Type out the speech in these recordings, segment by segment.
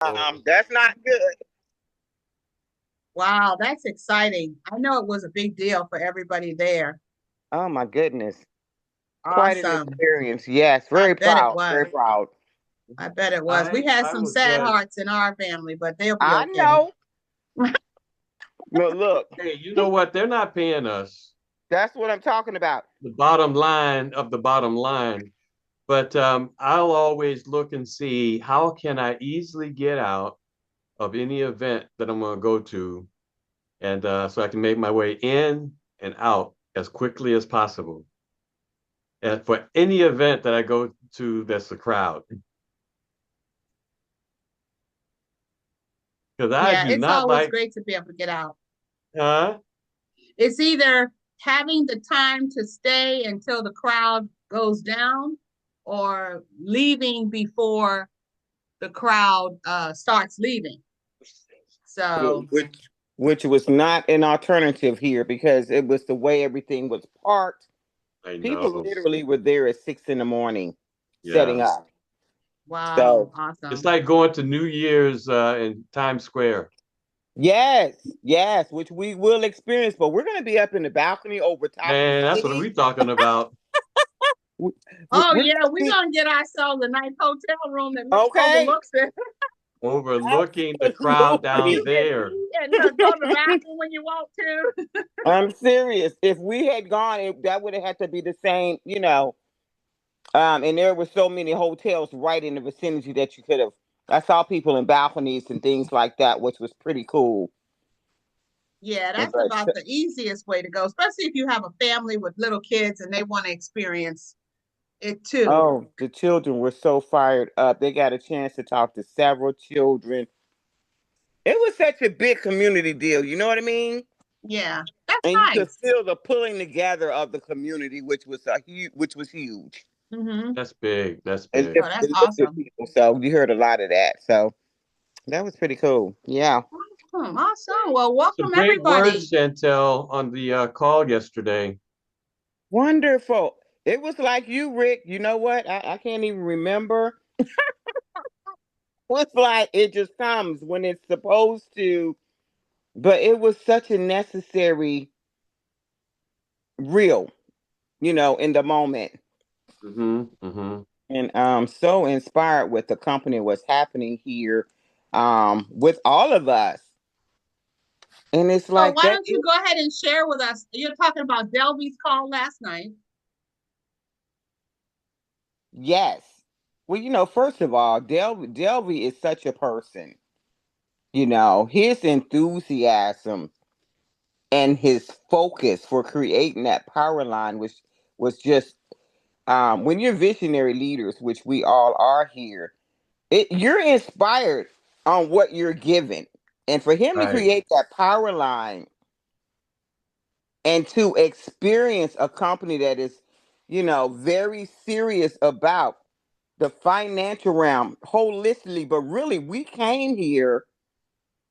That's not good. Wow, that's exciting. I know it was a big deal for everybody there. Oh my goodness. Quite an Awesome. experience. Yes, I very bet it proud. was. Very proud. I bet it was. We had I some was sad hearts in our family, but they'll be I okay. know. But look, Hey, you know what? They're not paying us that's what I'm talking about. the bottom line of the bottom line. But I'll always look and see how can I easily get out of any event that I'm going to go to, and so I can make my way in and out as quickly as possible. And for any event that I go to, that's a crowd, because I Yeah, do it's not always like. great to be able to get out. Huh? It's either having the time to stay until the crowd goes down or leaving before the crowd starts leaving. So, Which was not an alternative here because it was the way everything was parked. I People know. literally were there at 6 in the morning setting Yeah. up. wow, So It's awesome. like going to New Year's in Times Square. yes, yes, which we will experience, but we're going to be up in the balcony over top the Man, that's what city. we're talking about. We- Oh, We're going yeah, to we're be going to get ourselves a nice hotel room that okay. overlooks it. Overlooking the crowd down Absolutely. You can there. eat and go to the bathroom when you want to. I'm serious. If we had gone, that would have had to be the same, and there were so many hotels right in the vicinity that you could have. I saw people in balconies and things like that, which was pretty cool. Yeah, And that's but about the easiest way to go, especially if you have a family with little kids and they want to experience it too. oh, the children were so fired up. They got a chance to talk to several children. It was such a big community deal. You know what I mean? Yeah, that's And you could nice. feel the pulling together of the community, which was huge. Hmm. That's big. That's It, big. Oh, lift, that's it lifted awesome. people. So you heard a lot of that. So that was pretty cool. Yeah. Awesome. Awesome. Well, Some welcome great words, everybody. Chantel, on the call yesterday. Wonderful. It was like you, Rick. You know what? I can't even remember. It's like it just comes when it's supposed to, but it was such a necessary real, in the moment. Mm-hmm. And so inspired with the company what's happening here with all of us. And it's So like why that don't you is go ahead and share with us? You're talking about Delby's call last night. yes. Well, first of all, Delby is such a person. His enthusiasm and his focus for creating that power line was just when you're visionary leaders, which we all are here, you're inspired on what you're given. And for him to Right. create that power line and to experience a company that is, very serious about the financial realm holistically, but really we came here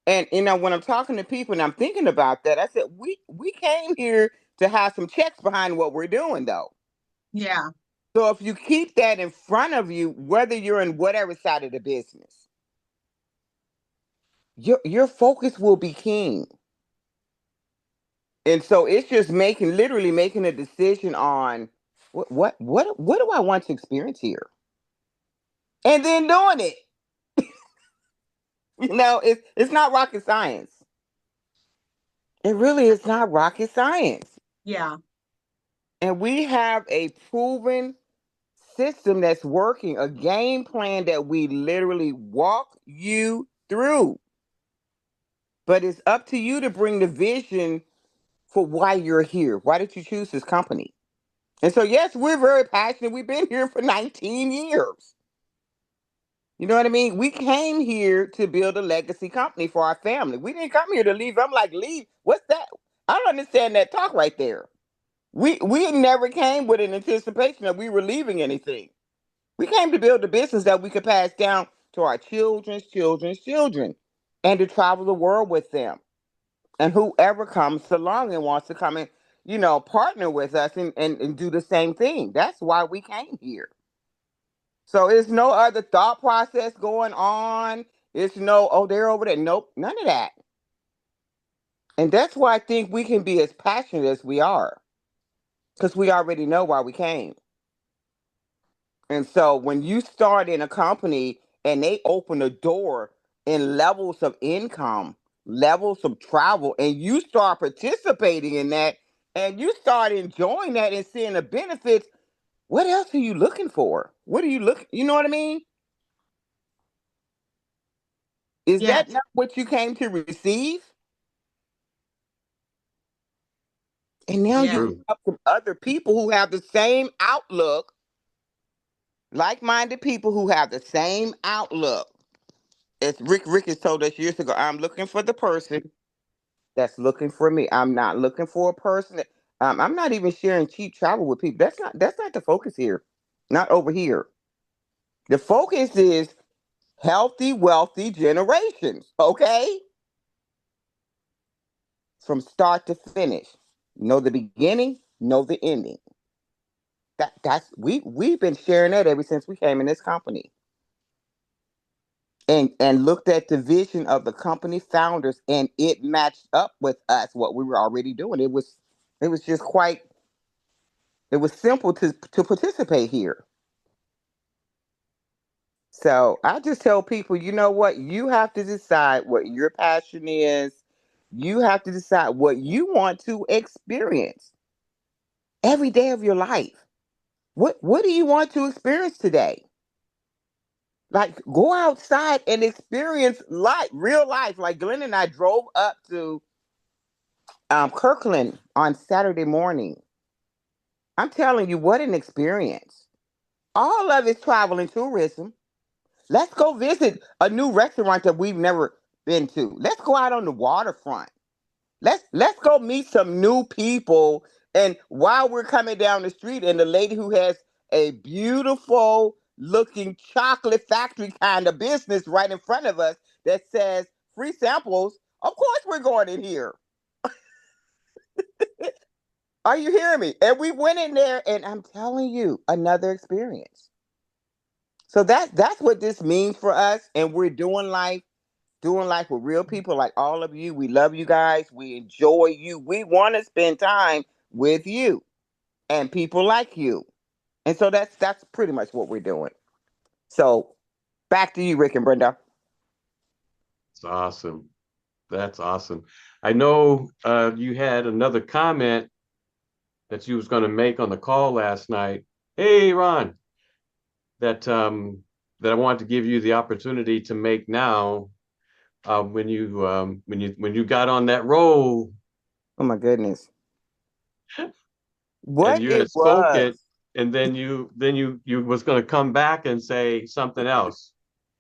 and when I'm talking to people and I'm thinking about that, I said we came here to have some checks behind what we're doing though. Yeah. So if you keep that in front of you, whether you're in whatever side of the business, your focus will be keen. And so it's just literally making a decision on what do I want to experience here, and then doing it. It's not rocket science. It really is not rocket science. Yeah. And we have a proven system that's working, a game plan that we literally walk you through. But it's up to you to bring the vision for why you're here. Why did you choose this company? And so, yes, we're very passionate. We've been here for 19 years. You know what I mean? We came here to build a legacy company for our family. We didn't come here to leave. I'm like, leave? What's that? I don't understand that talk right there. We never came with an anticipation that we were leaving anything. We came to build a business that we could pass down to our children's children's children and to travel the world with them. And whoever comes along and wants to come and, partner with us and do the same thing. That's why we came here. So there's no other thought process going on. It's no, oh, they're over there. Nope, none of that. And that's why I think we can be as passionate as we are, because we already know why we came. And so when you start in a company and they open a door in levels of income, levels of travel, and you start participating in that and you start enjoying that and seeing the benefits, what else are you looking for? What are you looking? You know what I mean? Is that Yes. not what you came to receive? And now you Yes. True. have some other people who have the same outlook, like-minded people who have the same outlook. As Rick has told us years ago, I'm looking for the person that's looking for me. I'm not looking for a person that, I'm not even sharing cheap travel with people. That's not the focus here. Not over here. The focus is healthy, wealthy generations. Okay? From start to finish. Know the beginning, know the ending. We've been sharing that ever since we came in this company. And looked at the vision of the company founders, and it matched up with us what we were already doing. It was just quite, it was simple to participate here. So I just tell people, you know what? You have to decide what your passion is. You have to decide what you want to experience every day of your life. What do you want to experience today? Like, go outside and experience life, real life. Like Glenn and I drove up to Kirkland on Saturday morning. I'm telling you, what an experience. All of it's travel and tourism. Let's go visit a new restaurant that we've never been to. Let's go out on the waterfront. Let's go meet some new people. And while we're coming down the street, and the lady who has a beautiful looking chocolate factory kind of business right in front of us that says free samples, of course we're going in here. Are you hearing me? And we went in there, and I'm telling you, another experience. So that's what this means for us. And we're doing life with real people like all of you. We love you guys. We enjoy you. We want to spend time with you and people like you. And so that's pretty much what we're doing. So back to you, Rick and Brenda. It's awesome. That's awesome. I know you had another comment that you was going to make on the call last night. Hey, Ron, that that I wanted to give you the opportunity to make now when you got on that roll Oh my goodness. and What you it had was. spoken, and then you was going to come back and say something else.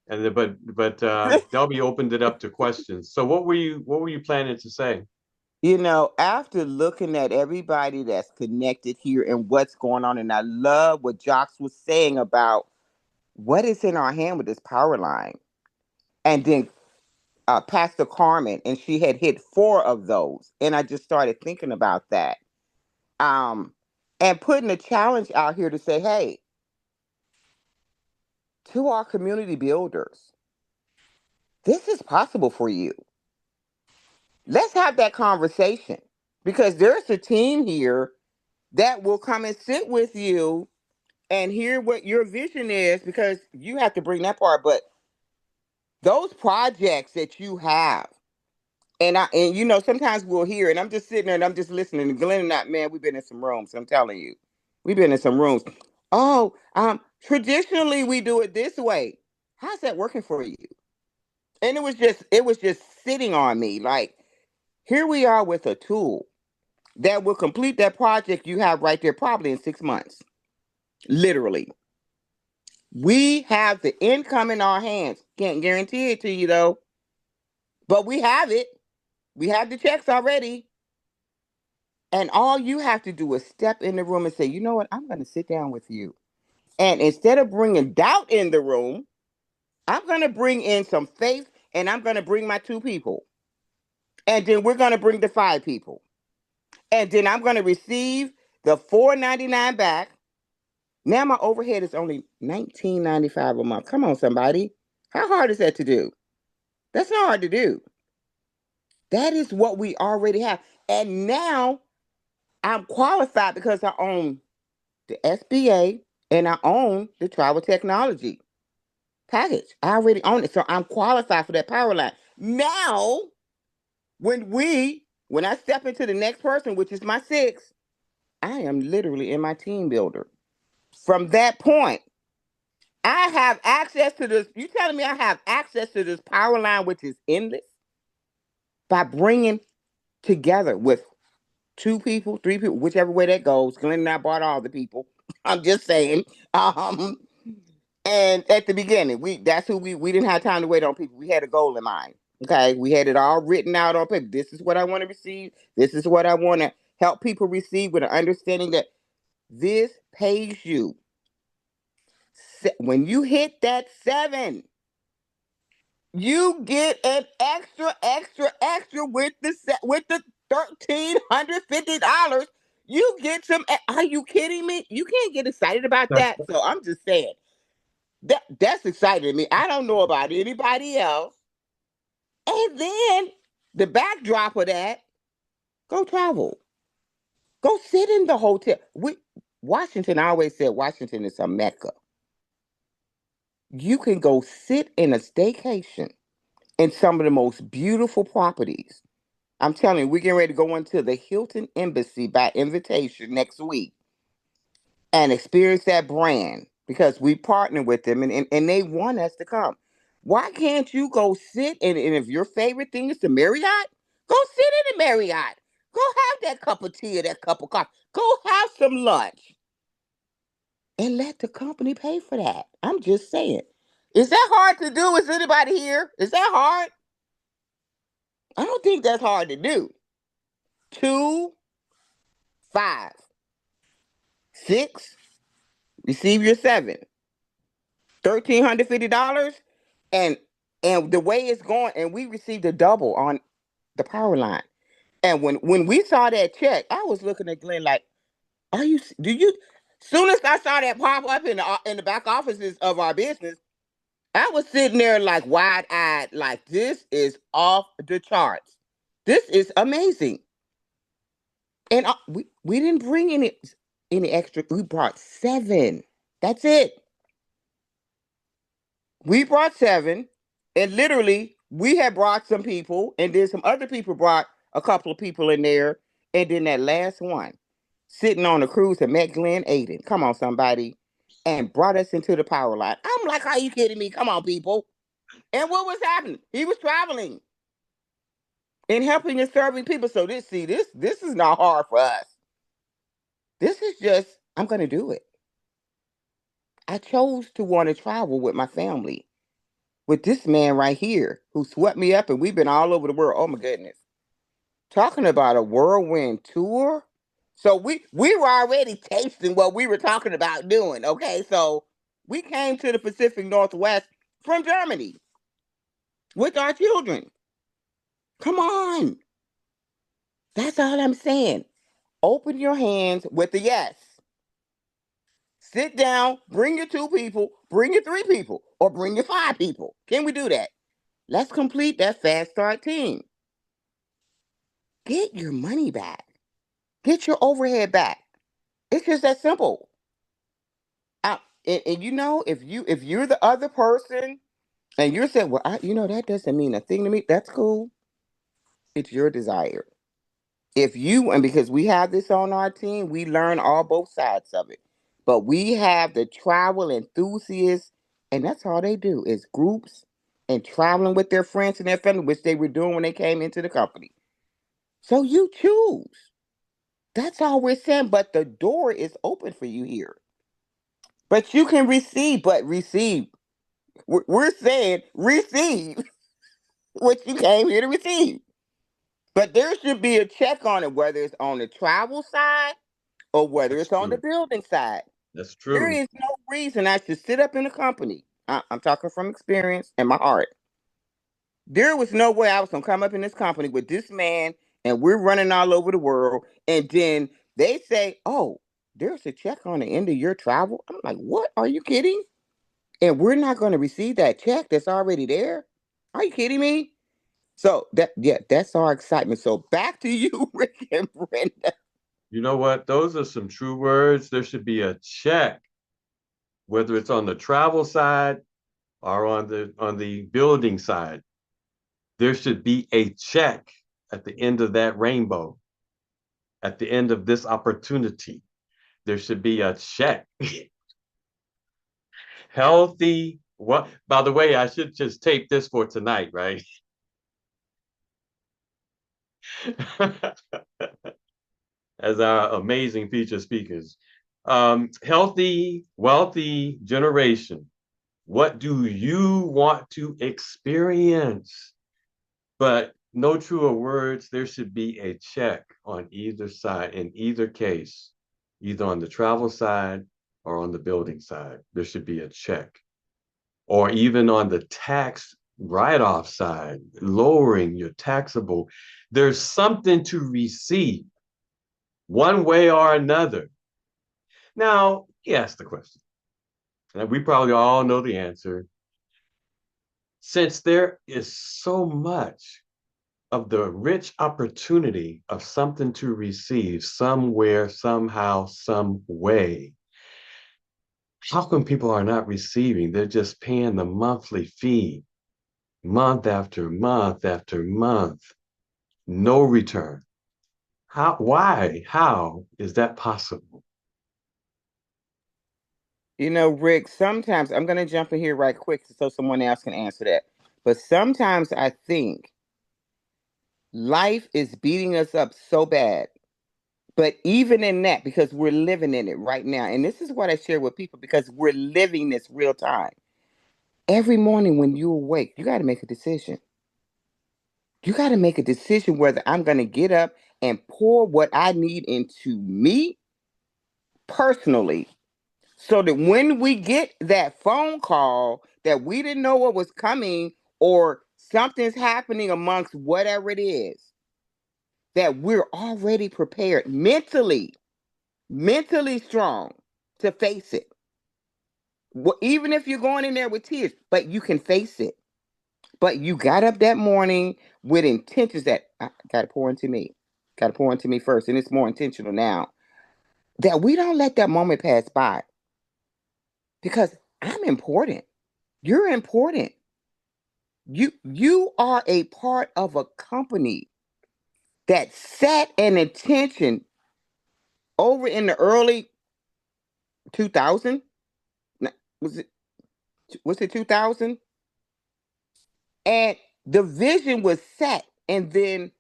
And then, but Delby opened it up to questions. So what were you planning to say? After looking at everybody that's connected here and what's going on, and I love what Jocks was saying about what is in our hand with this power line. And then Pastor Carmen, and she had hit four of those. And I just started thinking about that. Um, and putting a challenge out here to say, hey, to our community builders, this is possible for you. Let's have that conversation, because there's a team here that will come and sit with you and hear what your vision is, because you have to bring that part. But those projects that you have, and sometimes we'll hear, and I'm just sitting there and I'm just listening. And Glenn and I, man, we've been in some rooms. I'm telling you, we've been in some rooms. Oh, traditionally we do it this way. How's that working for you? And it was just sitting on me. Like, here we are with a tool that will complete that project you have right there probably in 6 months. Literally, we have the income in our hands. Can't guarantee it to you though, but we have it. We have the checks already. And all you have to do is step in the room and say, you know what? I'm going to sit down with you. And instead of bringing doubt in the room, I'm going to bring in some faith, and I'm going to bring my two people. And then we're going to bring the five people. And then I'm going to receive the $4.99 back. Now my overhead is only $19.95 a month. Come on, somebody. How hard is that to do? That's not hard to do. That is what we already have. And now I'm qualified because I own the SBA and I own the travel technology package. I already own it. So I'm qualified for that power line. Now, when I step into the next person, which is my six, I am literally in my team builder. From that point, I have access to this. You telling me I have access to this power line, which is endless, by bringing together with two people, three people, whichever way that goes. Glenn and I bought all the people. I'm just saying. Um, and at the beginning, that's who we didn't have time to wait on people. We had a goal in mind. Okay, we had it all written out on paper. This is what I want to receive. This is what I want to help people receive with an understanding that this pays you. When you hit that seven, you get an extra with the $1,350. You get some. Are you kidding me? You can't get excited about that. So I'm just saying that's exciting to me. I don't know about anybody else. And then the backdrop of that, go travel, go sit in the hotel. Washington. I always said Washington is a mecca. You can go sit in a staycation in some of the most beautiful properties. I'm telling you, we're getting ready to go into the Hilton Embassy by invitation next week and experience that brand because we partner with them and they want us to come. Why can't you go sit and if your favorite thing is the Marriott, go sit in the Marriott. Go have that cup of tea or that cup of coffee. Go have some lunch and let the company pay for that. I'm just saying. Is that hard to do? Is anybody here? Is that hard? I don't think that's hard to do. Two, five, six, receive your seven. $1,350 and the way it's going, and we received a double on the power line. And when we saw that check, I was looking at Glenn like, "Are you? Do you?" Soon as I saw that pop up in the back offices of our business, I was sitting there like wide eyed, like this is off the charts. This is amazing. And we didn't bring any extra. We brought seven. That's it. We brought seven, and literally we had brought some people, and then some other people brought a couple of people in there, and then that last one sitting on the cruise that met Glenn Aden. Come on, somebody, and brought us into the power line. I'm like, are you kidding me? Come on, people. And what was happening? He was traveling and helping and serving people. So this is not hard for us. This is just I'm gonna do it. I chose to want to travel with my family with this man right here who swept me up and we've been all over the world. Oh my goodness. Talking about a whirlwind tour. So we were already tasting what we were talking about doing. Okay. So we came to the Pacific Northwest from Germany with our children. Come on. That's all I'm saying. Open your hands with a yes. Sit down, bring your two people, bring your three people, or bring your five people. Can we do that? Let's complete that fast start team. Get your money back. Get your overhead back. It's just that simple. And you know, if you're the other person and you're saying, well, that doesn't mean a thing to me. That's cool. It's your desire. If you and because we have this on our team, we learn all both sides of it. But we have the travel enthusiasts, and that's all they do is groups and traveling with their friends and their family, which they were doing when they came into the company. So you choose. That's all we're saying. But the door is open for you here. But you can receive, but receive. We're saying receive what you came here to receive. But there should be a check on it, whether it's on the travel side or whether That's it's on the true. building side. That's There true. is no reason I should sit up in a company. I'm talking from experience and my heart. There was no way I was going to come up in this company with this man and we're running all over the world. And then they say, oh, there's a check on the end of your travel. I'm like, what? Are you kidding? And we're not going to receive that check that's already there. Are you kidding me? So that's our excitement. So back to you, Rick and Brenda. You know what? Those are some true words. There should be a check, whether it's on the travel side or on the building side. There should be a check at the end of that rainbow, at the end of this opportunity. There should be a check. Healthy. What? By the way, I should just tape this for tonight, right? As our amazing feature speakers. Healthy, wealthy generation. What do you want to experience? But no truer words, there should be a check on either side, in either case, either on the travel side or on the building side. There should be a check. Or even on the tax write-off side, lowering your taxable. There's something to receive one way or another. Now, he asked the question, and we probably all know the answer. Since there is so much of the rich opportunity of something to receive somewhere, somehow, some way, how come people are not receiving? They're just paying the monthly fee, month after month after month, no return. Why? How is that possible? Rick, sometimes I'm going to jump in here right quick so someone else can answer that. But sometimes I think life is beating us up so bad. But even in that, because we're living in it right now, and this is what I share with people because we're living this real time. Every morning when you awake, you got to make a decision. You got to make a decision whether I'm going to get up and pour what I need into me personally so that when we get that phone call that we didn't know what was coming or something's happening amongst whatever it is, that we're already prepared mentally strong to face it. Well, even if you're going in there with tears, but you can face it. But you got up that morning with intentions that I got to pour into me. Got to pour into me first. And it's more intentional now that we don't let that moment pass by because I'm important. You're important. You are a part of a company that set an intention over in the early 2000. Was it 2000? And the vision was set, and then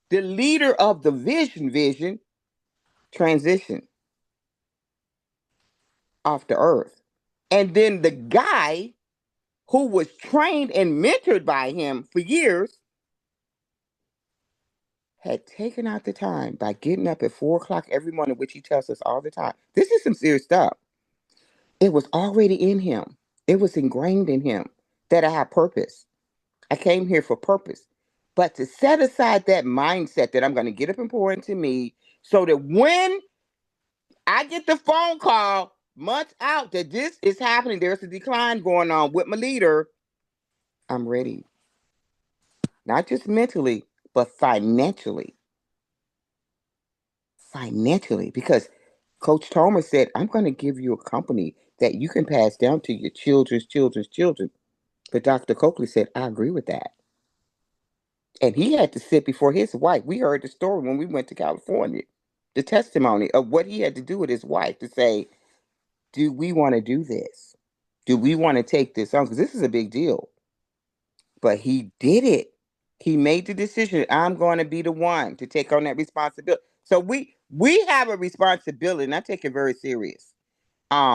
the leader of the vision transitioned off the earth. And then the guy who was trained and mentored by him for years had taken out the time by getting up at 4 o'clock every morning, which he tells us all the time. This is some serious stuff. It was already in him. It was ingrained in him that I have purpose. I came here for purpose. But to set aside that mindset that I'm going to get up and pour into me so that when I get the phone call months out that this is happening, there's a decline going on with my leader, I'm ready. Not just mentally, but financially. Financially. Because Coach Thomas said, I'm going to give you a company that you can pass down to your children's children. But Dr. Coakley said, I agree with that. And he had to sit before his wife. We heard the story when we went to California, the testimony of what he had to do with his wife to say, do we want to do this? Do we want to take this on? Because this is a big deal. But he did it. He made the decision. I'm going to be the one to take on that responsibility. So we have a responsibility, and I take it very serious.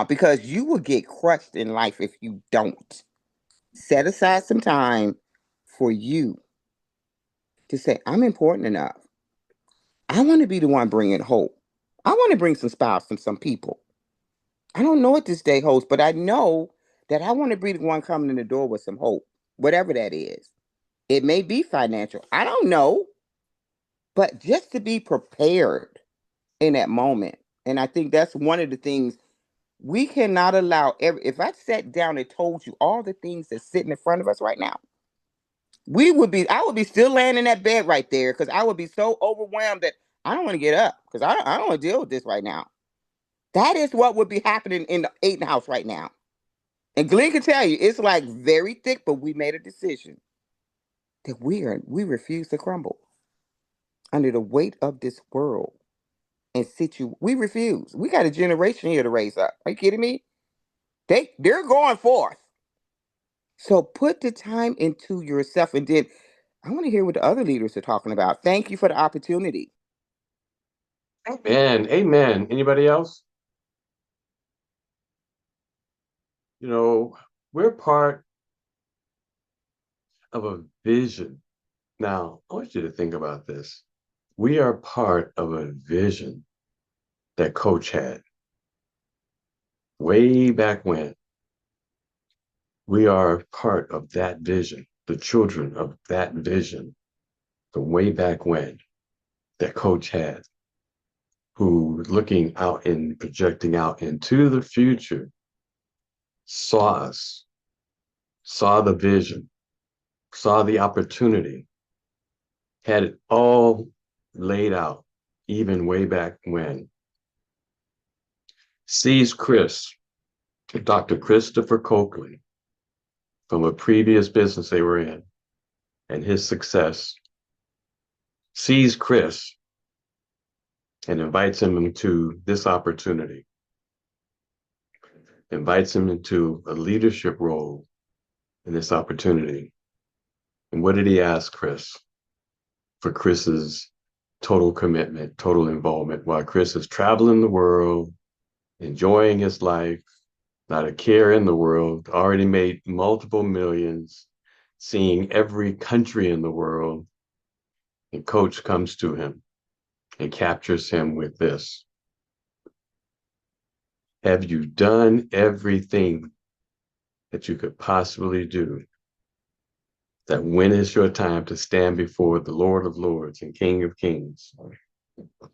Because you will get crushed in life if you don't. Set aside some time for you to say, I'm important enough. I want to be the one bringing hope. I want to bring some spouse and some people. I don't know what this day holds, but I know that I want to be the one coming in the door with some hope, whatever that is. It may be financial. I don't know, but just to be prepared in that moment. And I think that's one of the things we cannot allow if I sat down and told you all the things that's sitting in front of us right now, I would be still laying in that bed right there because I would be so overwhelmed that I don't want to get up because I don't want to deal with this right now. That is what would be happening in the Aiden house right now. And Glenn can tell you, it's like very thick, but we made a decision that we refuse to crumble under the weight of this world and we refuse. We got a generation here to raise up. Are you kidding me? They're going forth. So put the time into yourself, and then I want to hear what the other leaders are talking about. Thank you for the opportunity. Amen. Amen. Anybody else? You know, we're part of a vision. Now, I want you to think about this. We are part of a vision that Coach had way back when. We are part of that vision, the children of that vision from way back when that Coach had, who looking out and projecting out into the future saw us, saw the vision, saw the opportunity, had it all laid out, even way back when. Sees Dr. Christopher Coakley, from a previous business they were in and his success, sees Chris and invites him into this opportunity, invites him into a leadership role in this opportunity. And what did he ask Chris? For Chris's total commitment, total involvement, while Chris is traveling the world, enjoying his life, not a care in the world, already made multiple millions, seeing every country in the world. And Coach comes to him and captures him with this. Have you done everything that you could possibly do? That when is your time to stand before the Lord of Lords and King of Kings,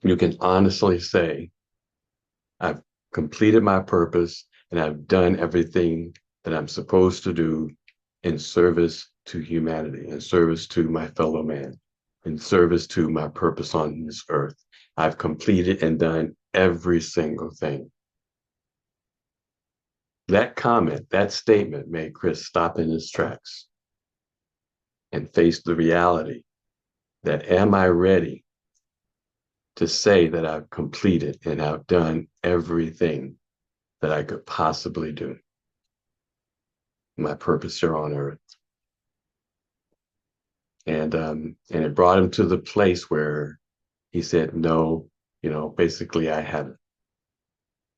you can honestly say, I've completed my purpose and I've done everything that I'm supposed to do in service to humanity, in service to my fellow man, in service to my purpose on this earth. I've completed and done every single thing. That comment, that statement made Chris stop in his tracks and face the reality that, am I ready to say that I've completed and I've done everything that I could possibly do? My purpose here on earth. And it brought him to the place where he said, no, basically I haven't.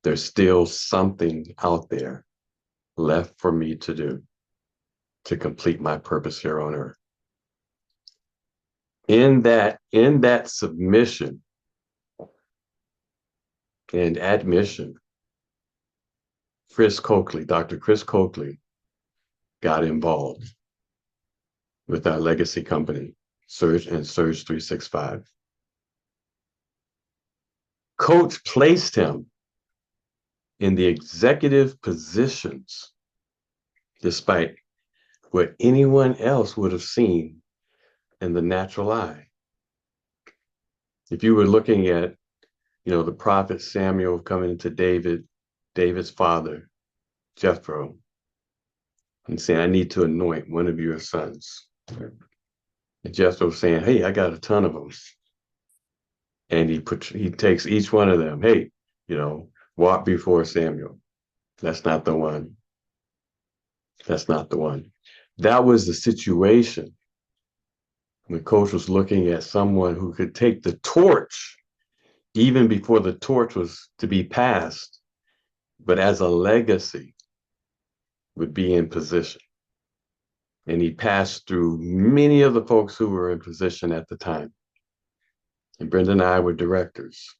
There's still something out there left for me to do to complete my purpose here on earth. In that submission and admission, Dr. Chris Coakley got involved with our legacy company, Surge 365. Coach placed him in the executive positions, despite what anyone else would have seen in the natural eye. If you were looking at, the prophet Samuel coming to David's father, Jethro, and saying, I need to anoint one of your sons. And Jethro saying, hey, I got a ton of them. And he takes each one of them, hey, walk before Samuel. That's not the one. That's not the one. That was the situation when Coach was looking at someone who could take the torch, even before the torch was to be passed, but as a legacy would be in position. And he passed through many of the folks who were in position at the time. And Brenda and I were directors.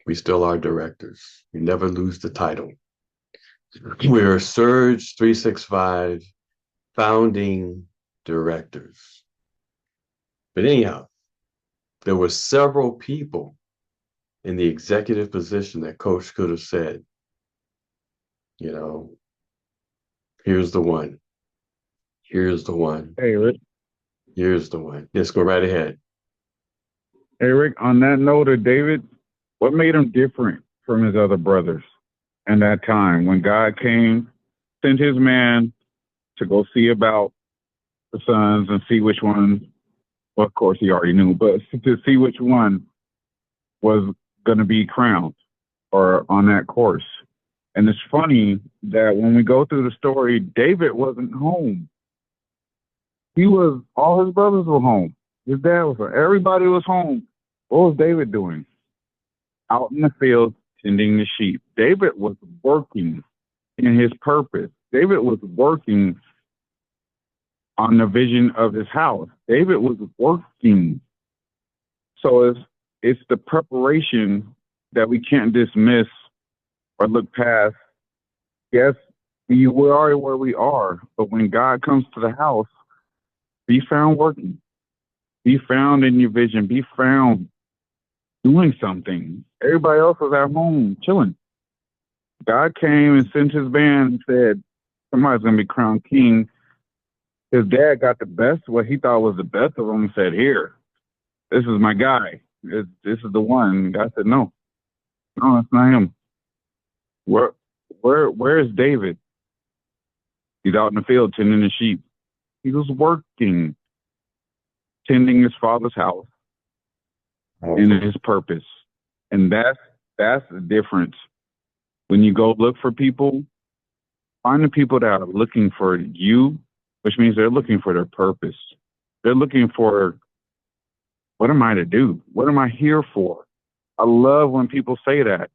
We still are directors. We never lose the title. We're Surge 365 founding directors. But anyhow, there were several people in the executive position that Coach could have said, here's the one. Here's the one. Hey, Rick. Here's the one. Let's go right ahead. Eric, on that note of David, what made him different from his other brothers in that time when God came, sent his man to go see about the sons and see which one, well, of course, he already knew, but to see which one was going to be crowned or on that course. And it's funny that when we go through the story, David wasn't home. All his brothers were home. His dad was home. Everybody was home. What was David doing? Out in the field tending the sheep. David was working in his purpose. David was working on the vision of his house. David was working. So it's the preparation that we can't dismiss or look past. Yes, we are where we are, but when God comes to the house, be found working. Be found in your vision. Be found doing something. Everybody else was at home chilling. God came and sent his band and said, somebody's going to be crowned king. His dad got the best, what he thought was the best of them, and said, here, this is my guy. This is the one. And God said, no, that's not him. Where is David? He's out in the field tending the sheep. He was working, tending his father's house in his purpose. And that's the difference. When you go look for people, find the people that are looking for you, which means they're looking for their purpose. They're looking for, what am I to do? What am I here for? I love when people say that.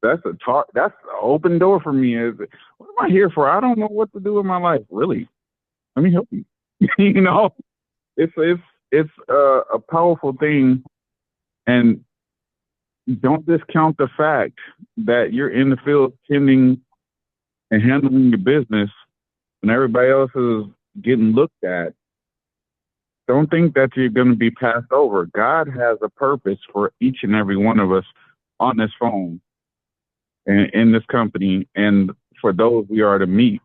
That's a talk. That's an open door for me. Is what am I here for? I don't know what to do in my life. Really, let me help you. You know, it's a powerful thing, and don't discount the fact that you're in the field tending and handling your business, and everybody else is getting looked at. Don't think that you're going to be passed over. God has a purpose for each and every one of us on this phone and in this company, and for those we are to meet.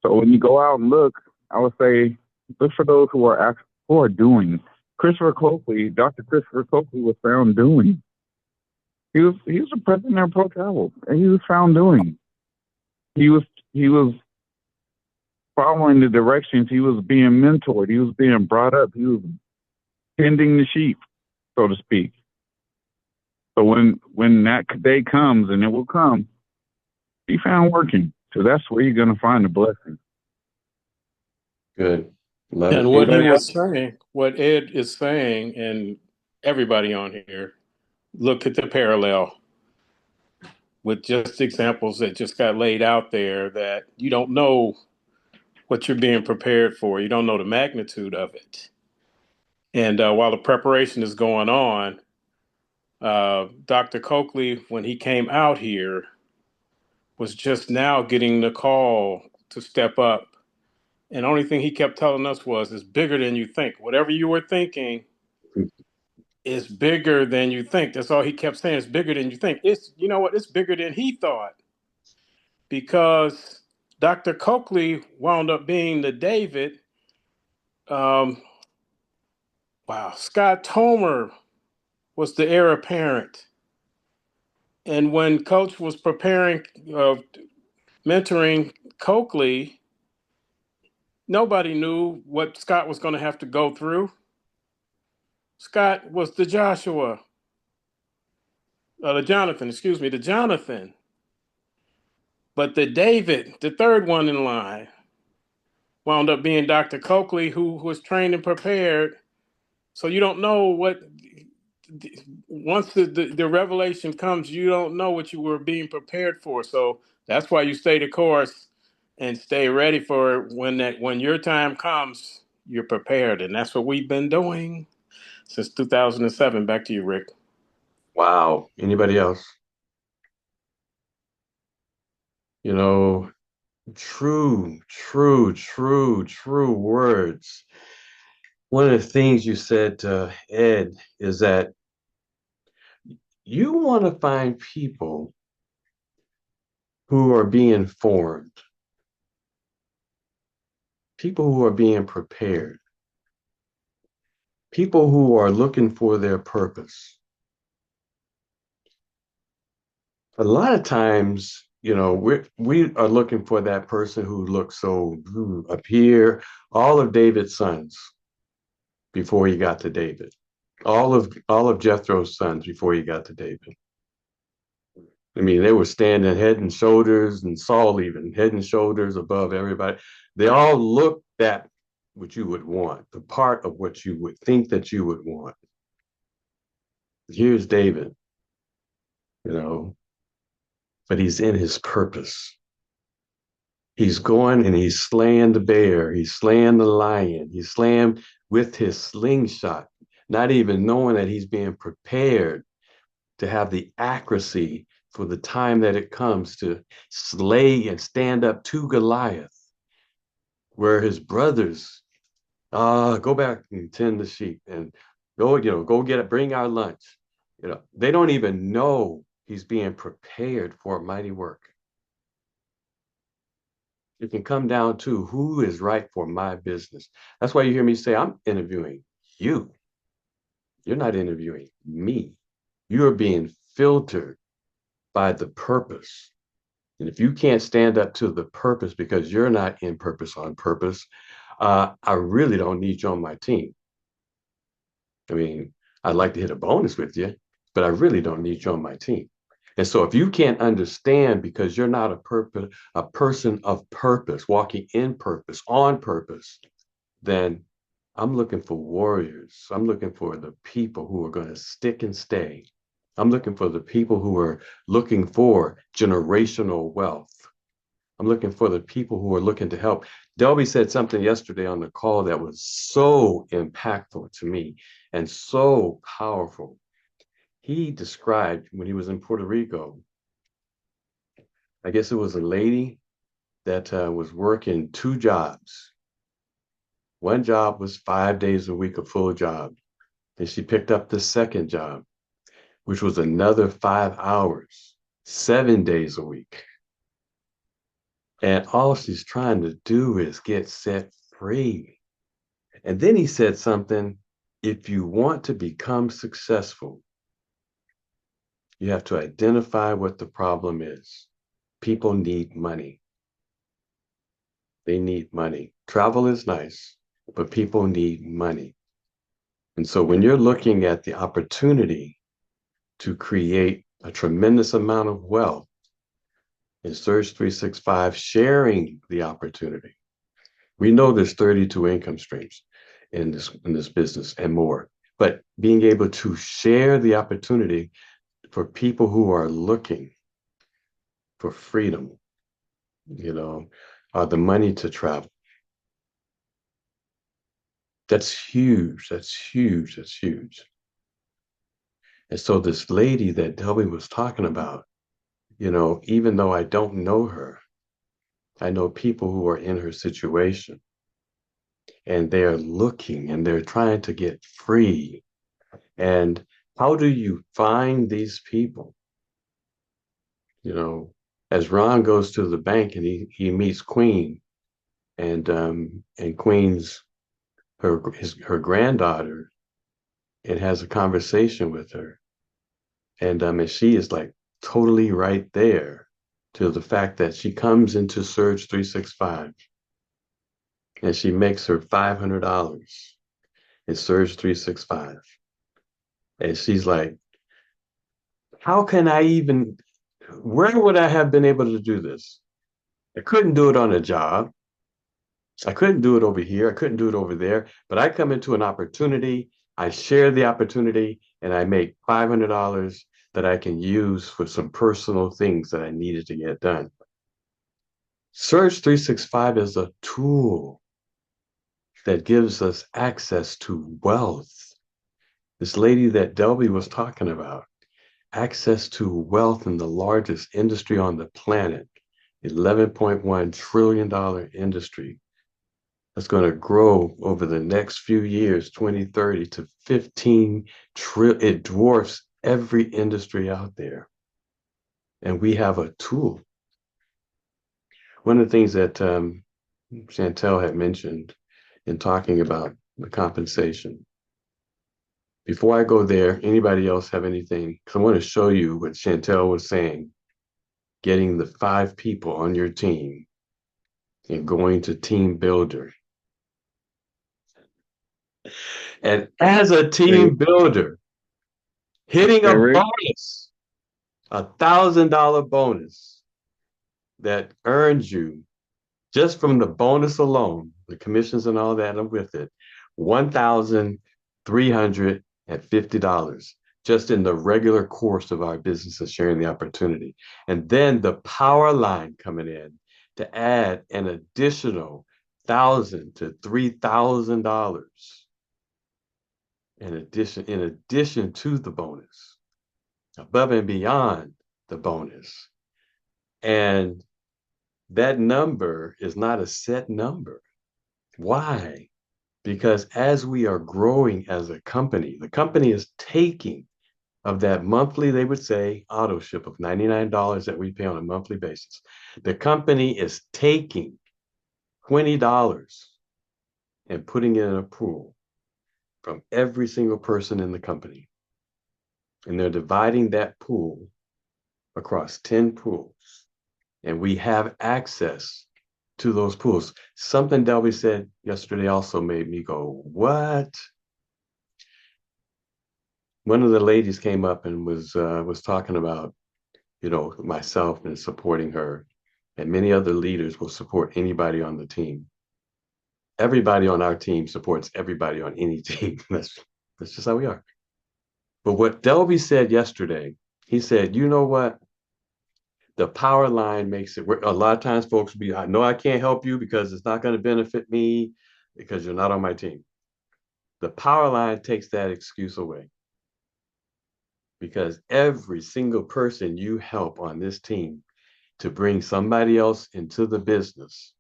So when you go out and look, I would say look for those who are doing. Dr. Christopher Copley was found doing. He was the president of Pro Travel, and he was found doing. He was following the directions. He was being mentored. He was being brought up. He was tending the sheep, so to speak. So when that day comes, and it will come, be found working. So that's where you're going to find the blessing. Good. Love it. And what he Anybody was else? saying, what Ed is saying, and everybody on here, look at the parallel with just examples that just got laid out there that you don't know what you're being prepared for. You don't know the magnitude of it. And while the preparation is going on, Dr. Coakley, when he came out here, was just now getting the call to step up. And the only thing he kept telling us was, it's bigger than you think. Whatever you were thinking is bigger than you think. That's all he kept saying. It's bigger than you think. It's, you know what? It's bigger than he thought, because Dr. Coakley wound up being the David. Um, wow. Scott Tomer was the heir apparent. And when Coach was preparing, mentoring Coakley, nobody knew what Scott was going to have to go through. Scott was the the Jonathan. But the David, the third one in line, wound up being Dr. Coakley, who was trained and prepared. So you don't know what, once the revelation comes, you don't know what you were being prepared for. So that's why you stay the course and stay ready for when your time comes, you're prepared. And that's what we've been doing since 2007. Back to you, Rick. Wow. Anybody else? You know, true words. One of the things you said to Ed is that you want to find people who are being formed, people who are being prepared. People who are looking for their purpose. A lot of times, we are looking for that person who looks so up here. All of David's sons before he got to David. All of Jethro's sons before he got to David. I mean, they were standing head and shoulders, and Saul even head and shoulders above everybody. They all looked at what you would want, the part of what you would think that you would want. Here's David, you know, but he's in his purpose. He's going and he's slaying the bear, he's slaying the lion, he's slaying with his slingshot, not even knowing that he's being prepared to have the accuracy for the time that it comes to slay and stand up to Goliath, where his brothers go back and tend the sheep and go get it, bring our lunch. They don't even know he's being prepared for a mighty work. It can come down to who is right for my business. That's why you hear me say, I'm interviewing you. You're not interviewing me. You're being filtered by the purpose. And if you can't stand up to the purpose because you're not in purpose on purpose, I really don't need you on my team. I mean, I'd like to hit a bonus with you, but I really don't need you on my team. And so if you can't understand because you're not a person of purpose, walking in purpose, on purpose, then I'm looking for warriors. I'm looking for the people who are going to stick and stay. I'm looking for the people who are looking for generational wealth. I'm looking for the people who are looking to help. Delby said something yesterday on the call that was so impactful to me and so powerful. He described when he was in Puerto Rico, I guess it was a lady that was working two jobs. One job was 5 days a week, a full job. And she picked up the second job, which was another 5 hours, 7 days a week. And all she's trying to do is get set free. And then he said something, if you want to become successful, you have to identify what the problem is. People need money. They need money. Travel is nice, but people need money. And so when you're looking at the opportunity to create a tremendous amount of wealth in Surge 365, sharing the opportunity, we know there's 32 income streams in this business and more, but being able to share the opportunity for people who are looking for freedom, the money to travel. That's huge. That's huge. That's huge. And so this lady that Delby was talking about, even though I don't know her, I know people who are in her situation and they're looking and they're trying to get free. And how do you find these people? As Ron goes to the bank and he meets Queen and Queen's her granddaughter and has a conversation with her. And she is like totally right there to the fact that she comes into Surge 365 and she makes her $500 in Surge 365. And she's like, where would I have been able to do this? I couldn't do it on a job. I couldn't do it over here. I couldn't do it over there. But I come into an opportunity, I share the opportunity, and I make $500 that I can use for some personal things that I needed to get done. Surge 365 is a tool that gives us access to wealth. This lady that Delby was talking about, access to wealth in the largest industry on the planet, $11.1 trillion industry that's going to grow over the next few years, 2030 to 15 trillion. It dwarfs every industry out there. And we have a tool. One of the things that Chantell had mentioned in talking about the compensation Before I go there, anybody else have anything? Because I want to show you what Chantell was saying, getting the 5 people on your team and going to team builder. And as a team builder, hitting a Rick, bonus, $1,000 bonus that earns you just from the bonus alone, the commissions and all that with it, $1,350 just in the regular course of our business of sharing the opportunity. And then the power line coming in to add an additional $1,000 to $3,000 in addition to the bonus, above and beyond the bonus. And that number is not a set number. Why? Because as we are growing as a company, the company is taking of that monthly, they would say, auto ship of $99 that we pay on a monthly basis. The company is taking $20 and putting it in a pool from every single person in the company. And they're dividing that pool across 10 pools. And we have access to those pools. Something Delby said yesterday also made me go, what? One of the ladies came up and was talking about, myself and supporting her, and many other leaders will support anybody on the team. Everybody on our team supports everybody on any team. That's just how we are. But what Delby said yesterday, he said, you know what? The power line makes it work. A lot of times folks be, I know I can't help you because it's not going to benefit me because you're not on my team. The power line takes that excuse away. Because every single person you help on this team to bring somebody else into the business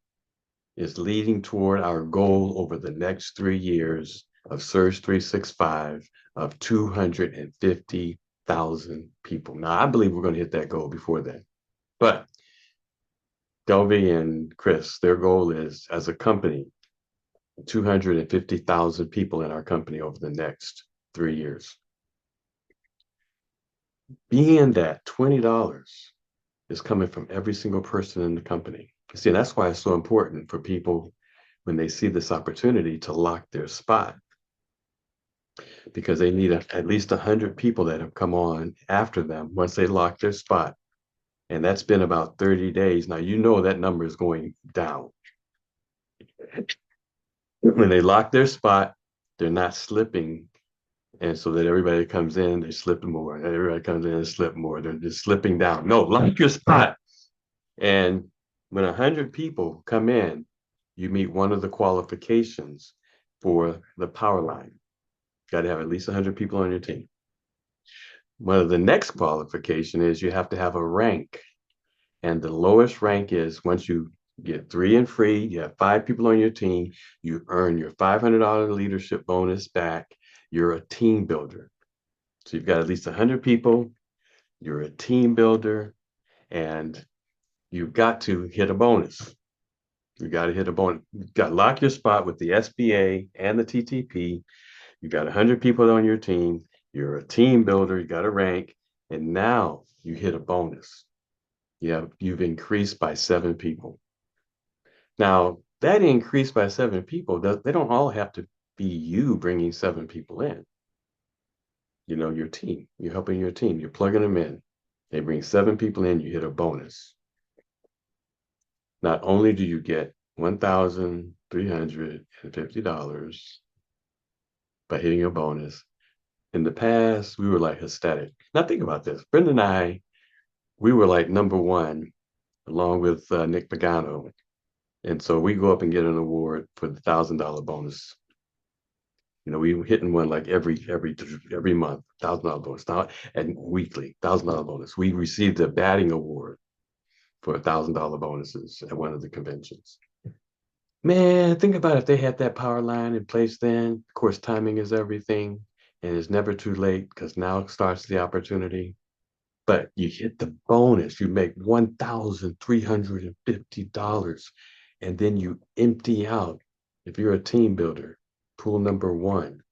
is leading toward our goal over the next 3 years of Surge 365 of 250,000 people. Now, I believe we're going to hit that goal before then. But Delby and Chris, their goal is, as a company, 250,000 people in our company over the next 3 years. Being that $20 is coming from every single person in the company. See, that's why it's so important for people when they see this opportunity to lock their spot, because they need at least 100 people that have come on after them once they lock their spot. And that's been about 30 days. Now, that number is going down. When they lock their spot, they're not slipping. And so that everybody comes in, they're slipping more. And everybody comes in and slip more. They're just slipping down. No, lock your spot. And when 100 people come in, you meet one of the qualifications for the power line. You got to have at least 100 people on your team. One of the next qualification is you have to have a rank. And the lowest rank is once you get 3 and free, you have 5 people on your team, you earn your $500 leadership bonus back. You're a team builder. So you've got at least 100 people, you're a team builder, and you've got to hit a bonus. You got to hit a bonus. You got to lock your spot with the SBA and the TTP. You got 100 people on your team. You're a team builder. You got a rank, and now you hit a bonus. You've increased by 7 people. Now that increase by 7 people, they don't all have to be you bringing 7 people in. Your team. You're helping your team. You're plugging them in. They bring 7 people in. You hit a bonus. Not only do you get $1,350 by hitting a bonus, in the past, we were like ecstatic. Now think about this. Brenda and I, we were like number 1, along with Nick Pagano. And so we go up and get an award for the $1,000 bonus. We were hitting one like every month, $1,000 bonus. Now, and weekly, $1,000 bonus. We received a batting award for $1,000 bonuses at one of the conventions. Man, think about if they had that power line in place then. Of course, timing is everything, and it's never too late because now starts the opportunity. But you hit the bonus, you make $1,350, and then you empty out, if you're a team builder, pool number 1.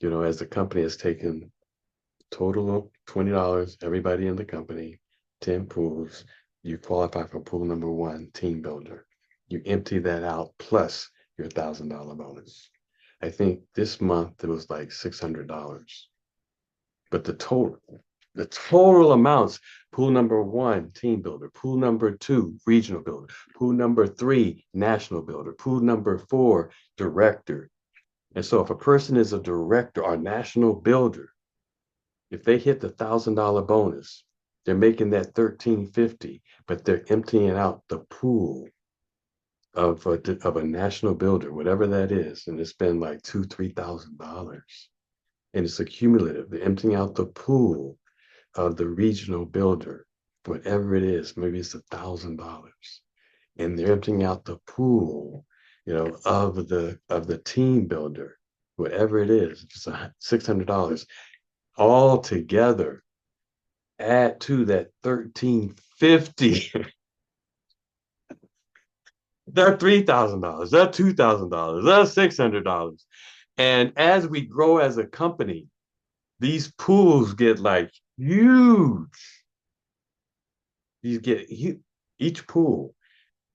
As the company has taken total of $20, everybody in the company, 10 pools, you qualify for pool number 1, team builder. You empty that out plus your $1,000 bonus. I think this month it was like $600. But the total amounts: pool number 1, team builder; pool number 2, regional builder; pool number 3, national builder; pool number 4, director. And so if a person is a director or national builder, if they hit the $1,000 bonus, they're making that $1,350, but they're emptying out the pool of a national builder, whatever that is, and it's been like $2,000-$3,000, and it's accumulative. They're emptying out the pool of the regional builder, whatever it is. Maybe it's $1,000, and they're emptying out the pool, of the team builder, whatever it is. It's $600 all together. Add to that $1,350. That's $3,000. That's $2,000. That's $600. And as we grow as a company, these pools get like huge. These get huge. Each pool,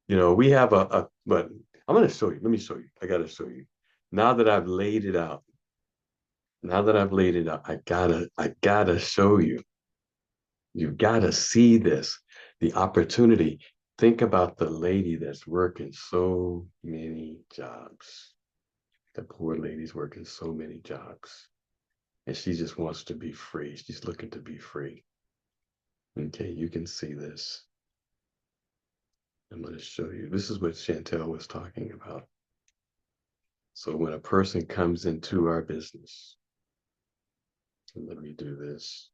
we have but I'm going to show you. Let me show you. I got to show you. Now that I've laid it out, I gotta show you. You've got to see this, the opportunity. Think about the lady that's working so many jobs. The poor lady's working so many jobs, and she just wants to be free. She's looking to be free. Okay, you can see this. I'm going to show you. This is what Chantell was talking about. So when a person comes into our business, let me do this.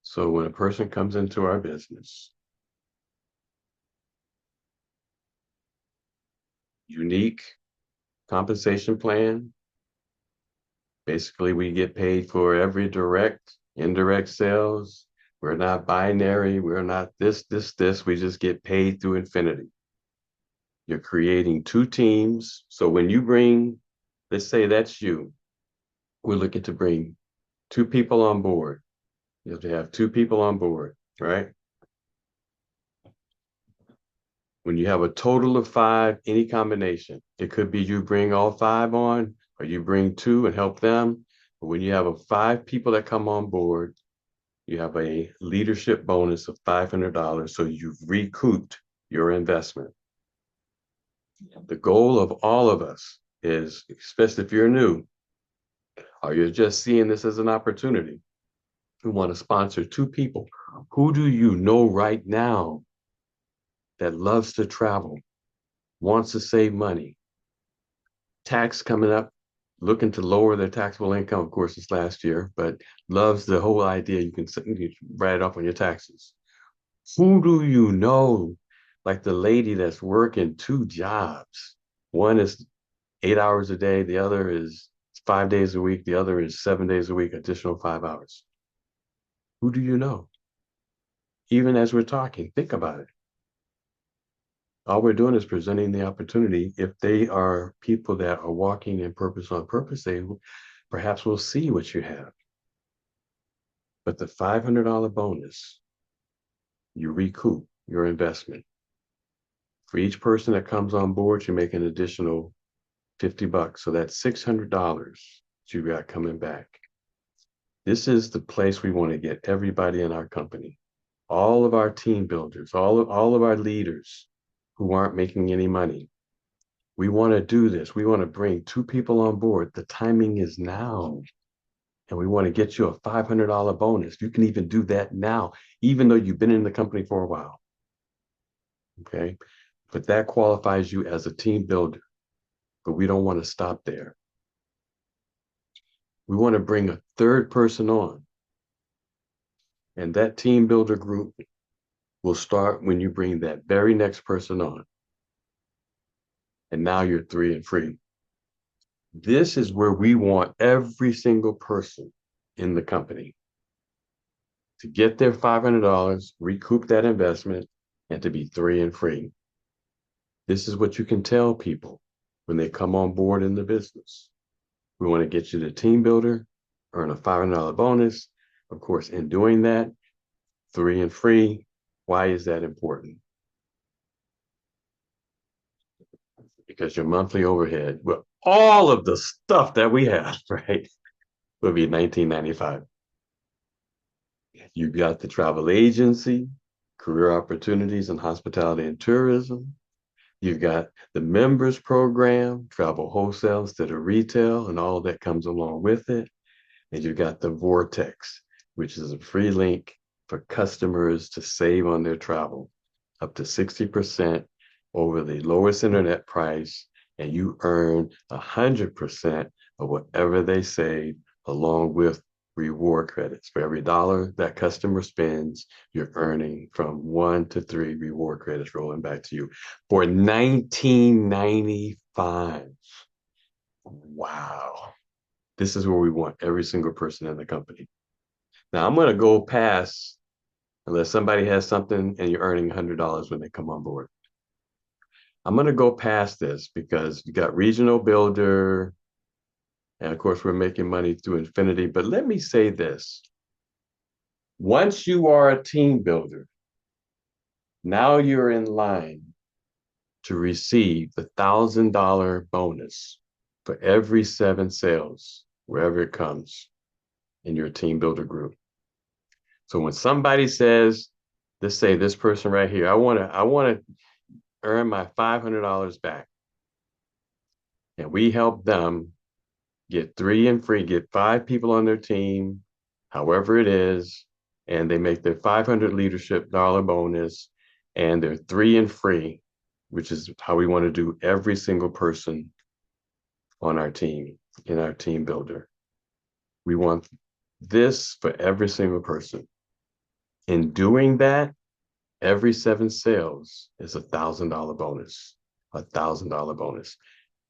So when a person comes into our business, unique compensation plan. Basically, we get paid for every direct, indirect sales. We're not binary. We're not this, this, this. We just get paid through infinity. You're creating 2 teams. So when you bring, let's say that's you, we're looking to bring 2 people on board. You have to have 2 people on board, right? When you have a total of 5, any combination, it could be you bring all 5 on, or you bring 2 and help them. But when you have 5 people that come on board, you have a leadership bonus of $500. So you've recouped your investment. The goal of all of us is, especially if you're new, or you're just seeing this as an opportunity, we want to sponsor 2 people. Who do you know right now that loves to travel, wants to save money, tax coming up, looking to lower their taxable income? Of course, it's last year, but loves the whole idea you can write it off on your taxes. Who do you know, like the lady that's working 2 jobs? One is 8 hours a day, the other is 5 days a week, the other is 7 days a week, additional 5 hours. Who do you know? Even as we're talking, think about it. All we're doing is presenting the opportunity. If they are people that are walking in purpose on purpose, they perhaps will see what you have. But the $500 bonus, you recoup your investment. For each person that comes on board, you make an additional $50. So that's $600 that you got coming back. This is the place we want to get everybody in our company. All of our team builders, all of our leaders who aren't making any money. We want to do this. We want to bring 2 people on board. The timing is now. And we want to get you a $500 bonus. You can even do that now, even though you've been in the company for a while. Okay. But that qualifies you as a team builder. But we don't want to stop there. We want to bring a 3rd person on. And that team builder group will start when you bring that very next person on. And now you're 3 and free. This is where we want every single person in the company. to get their $500, recoup that investment, and to be 3 and free. This is what you can tell people when they come on board in the business. We want to get you the team builder, earn a $500 bonus. Of course, in doing that, 3 and free. Why is that important? Because your monthly overhead, well, all of the stuff that we have, right, will be $19.95. You've got the travel agency, career opportunities in hospitality and tourism. You've got the members program, travel wholesale instead of retail, and all that comes along with it. And you've got the Vortex, which is a free link for customers to save on their travel, up to 60% over the lowest internet price, and you earn 100% of whatever they save, along with reward credits. For every dollar that customer spends, you're earning from 1 to 3 reward credits rolling back to you for $19.95. Wow. This is where we want every single person in the company. Now, I'm going to go past, unless somebody has something and you're earning $100 when they come on board. I'm going to go past this because you got regional builder, and of course, we're making money through infinity. But let me say this. Once you are a team builder, now you're in line to receive the $1,000 bonus for every 7 sales, wherever it comes in your team builder group. So when somebody says, let's say this person right here, I want to earn my $500 back, and we help them get 3 and free, get 5 people on their team, however it is, and they make their $500 leadership dollar bonus, and they're 3 and free, which is how we want to do every single person on our team, in our team builder. We want this for every single person. In doing that, every 7 sales is $1,000 bonus, $1,000 bonus.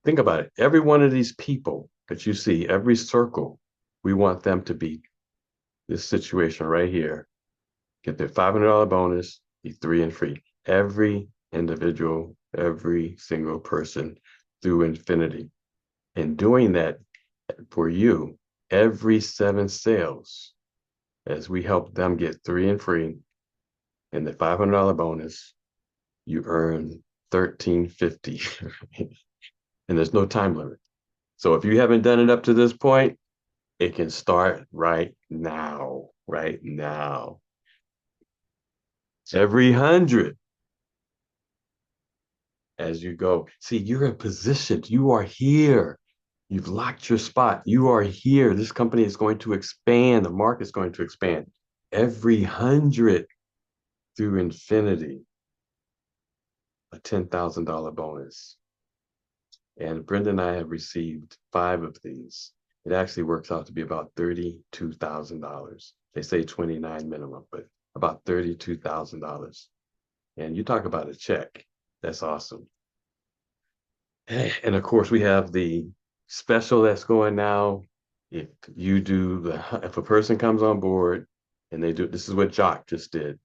Think about it. Every one of these people that you see, every circle, we want them to be this situation right here, get their $500 bonus, be 3 and free. Every individual, every single person through infinity. And doing that for you, every 7 sales, as we help them get 3 and free, and the $500 bonus, you earn $13.50. And there's no time limit. So if you haven't done it up to this point, it can start right now, right now. Every 100 as you go. See, you're in position. You are here. You've locked your spot. You are here. This company is going to expand. The market is going to expand. Every 100 through infinity, a $10,000 bonus. And Brenda and I have received 5 of these. It actually works out to be about $32,000. They say 29 minimum, but about $32,000. And you talk about a check. That's awesome. And of course, we have the special that's going now. If a person comes on board and they do, this is what Jock just did,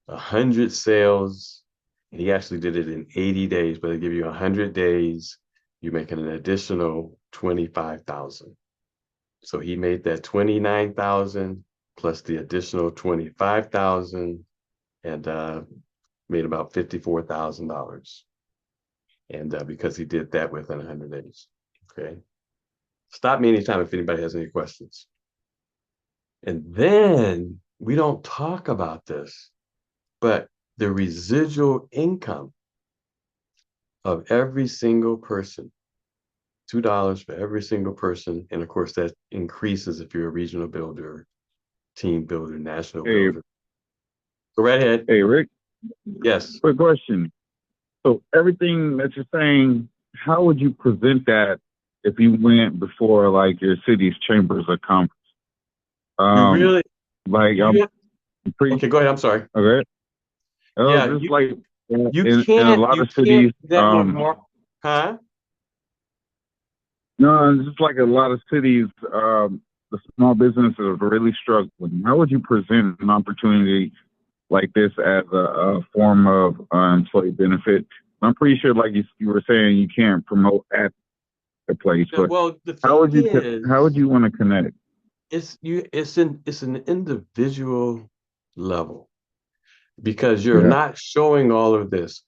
100 sales, and he actually did it in 80 days, but they give you 100 days, you're making an additional 25,000. So he made that 29,000 plus the additional 25,000, and made about $54,000. And because he did that within 100 days. Okay. Stop me anytime if anybody has any questions. And then we don't talk about this, but the residual income of every single person, $2 for every single person. And of course, that increases if you're a regional builder, team builder, national builder. Go right ahead. Hey, Rick. Yes. Quick question. So everything that you're saying, how would you present that if you went before like your city's chambers of commerce? Okay, go ahead. I'm sorry. Okay. Yeah, just you, like you in a can't lot you of cities, can't that more, huh? no, it's just like a lot of cities, the small businesses are really struggling, how would you present an opportunity like this as a form of employee benefit? I'm pretty sure, like you were saying, you can't promote at the place, Yeah, but well, the how thing would is, you want to connect? it's an individual level because you're Yeah, not showing all of this.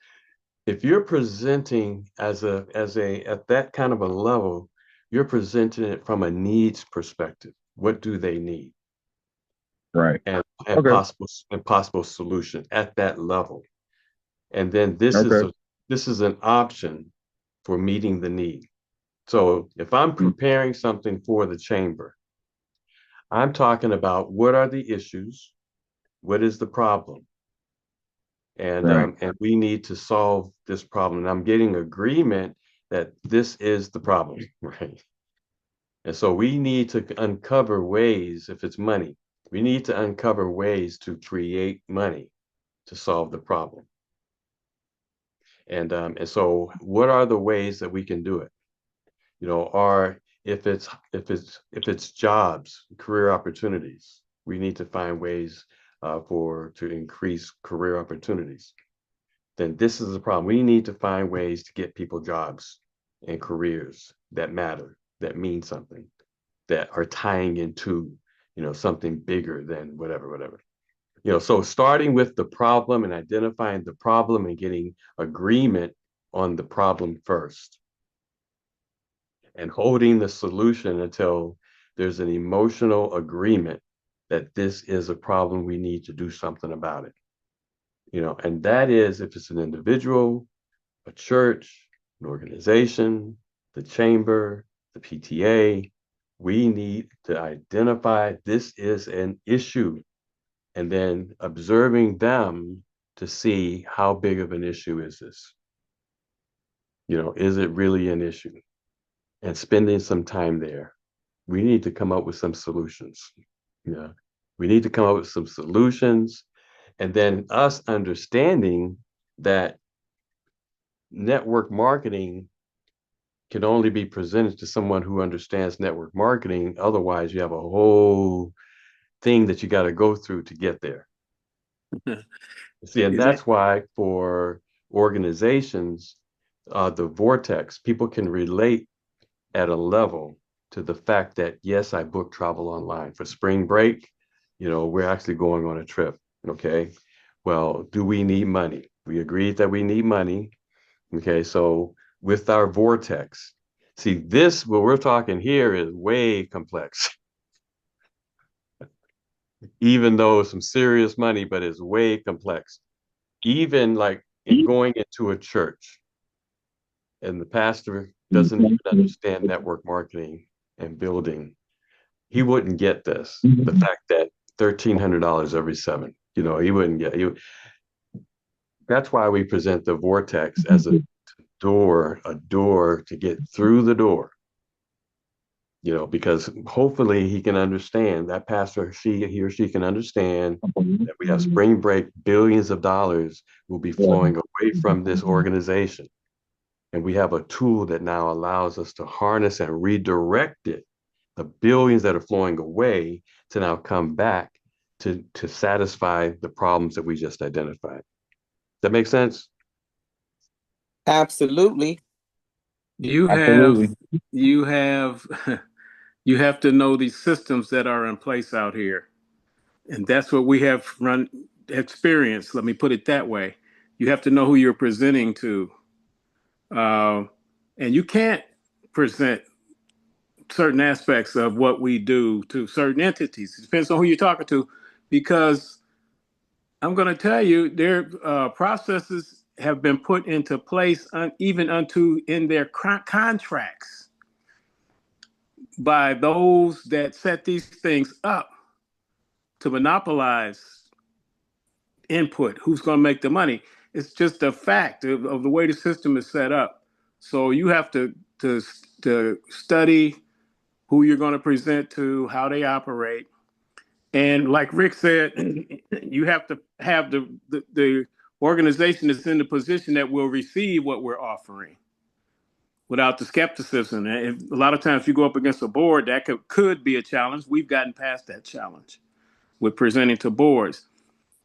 If you're presenting at that kind of a level, you're presenting it from a needs perspective. What do they need? right. And Okay, possible solution at that level. And then okay. this is an option for meeting the need. So if I'm Mm, preparing something for the chamber, I'm talking about what are the issues, what is the problem, right, and we need to solve this problem. And I'm getting agreement that this is the problem, right? And so we need to uncover ways, if it's money, we need to uncover ways to create money to solve the problem. And so what are the ways that we can do it? You know, or if it's jobs, career opportunities, we need to find ways for to increase career opportunities. Then this is the problem. We need to find ways to get people jobs and careers that matter, that mean something, that are tying into, something bigger than whatever. So starting with the problem and identifying the problem and getting agreement on the problem first and holding the solution until there's an emotional agreement that this is a problem, we need to do something about it. And that is if it's an individual, a church, an organization, the chamber, the PTA, we need to identify this is an issue and then observing them to see how big of an issue is this? Is it really an issue? And spending some time there. We need to come up with some solutions. Yeah. We need to come up with some solutions. And then us understanding that network marketing can only be presented to someone who understands network marketing. Otherwise, you have a whole thing that you got to go through to get there. See, and Is that that's why for organizations, the vortex, people can relate at a level to the fact that, yes, I booked travel online for spring break. We're actually going on a trip. Okay. Well, do we need money? We agreed that we need money. Okay. So with our vortex, see, what we're talking here is way complex, even though it's some serious money, but it's way complex. Even like in going into a church and the pastor doesn't even understand network marketing and building, he wouldn't get this. The fact that $1,300 every seven, he wouldn't get you. That's why we present the vortex as a door to get through the door. Because hopefully he can understand that pastor, he or she can understand that we have spring break, billions of dollars will be flowing away from this organization. And we have a tool that now allows us to harness and redirect it, the billions that are flowing away to now come back to satisfy the problems that we just identified. That makes sense? Absolutely. you have absolutely. you have you have to know these systems that are in place out here. And that's what we have run experience. Let me put it that way. You have to know who you're presenting to. Uh, and you can't present certain aspects of what we do to certain entities. It depends on who you're talking to, because I'm going to tell you, their processes have been put into place, even unto in their contracts by those that set these things up to monopolize input. Who's going to make the money? It's just a fact of the way the system is set up. So you have to study who you're going to present to, how they operate. And like Rick said, you have to have the organization that's in the position that will receive what we're offering. without the skepticism. And a lot of times, if you go up against a board, that could be a challenge. We've gotten past that challenge with presenting to boards,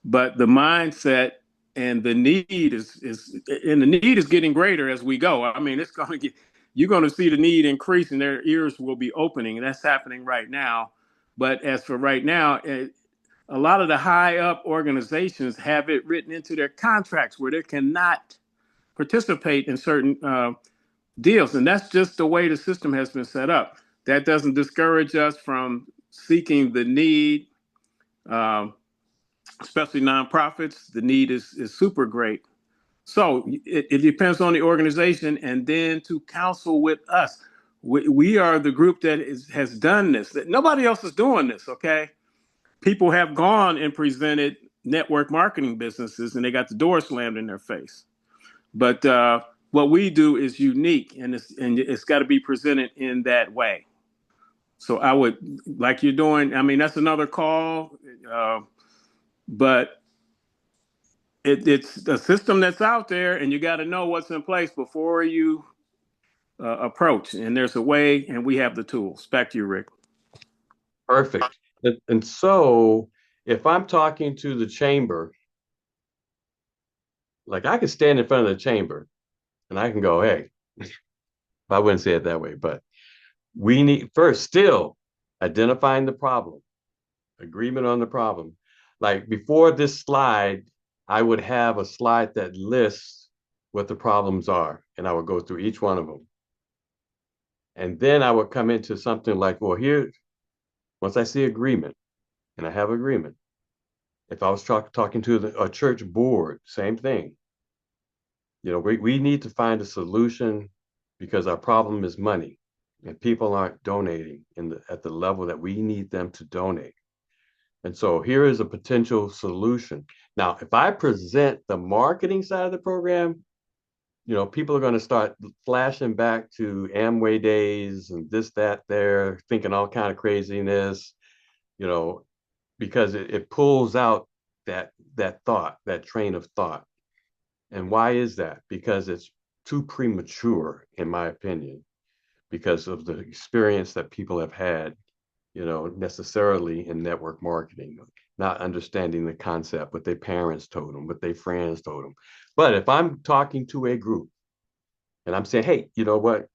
but the mindset and the need is getting greater as we go. I mean, it's going to get, you're going to see the need increase, and their ears will be opening, and that's happening right now. But as for right now, a lot of the high up organizations have it written into their contracts where they cannot participate in certain deals. And that's just the way the system has been set up. That doesn't discourage us from seeking the need, um, especially nonprofits. The need is super great. So it depends on the organization, and then to counsel with us. We are the group that has done this. That nobody else is doing this. Okay, people have gone and presented network marketing businesses, and they got the door slammed in their face. But what we do is unique, and it's got to be presented in that way. So I would, like you're doing. I mean, that's another call, but it's a system that's out there, and you got to know what's in place before you approach. And there's a way, and we have the tools. Back to you, Rick. Perfect. And so if I'm talking to the chamber, like I could stand in front of the chamber and I can go, hey, I wouldn't say it that way, but we need first still identifying the problem, agreement on the problem. Like before this slide, I would have a slide that lists what the problems are, and I would go through each one of them. And then I would come into something like, well, here, once I see agreement, and I have agreement, if I was talking to a church board, same thing. You know, we need to find a solution because our problem is money, and people aren't donating at the level that we need them to donate. And so here is a potential solution. Now, if I present the marketing side of the program, you know, people are going to start flashing back to Amway days and this, that, there, thinking all kind of craziness, you know, because it pulls out that thought, that train of thought. And why is that? Because it's too premature, in my opinion, because of the experience that people have had, you know, necessarily in network marketing, not understanding the concept, what their parents told them, what their friends told them. But if I'm talking to a group and I'm saying, hey, you know what?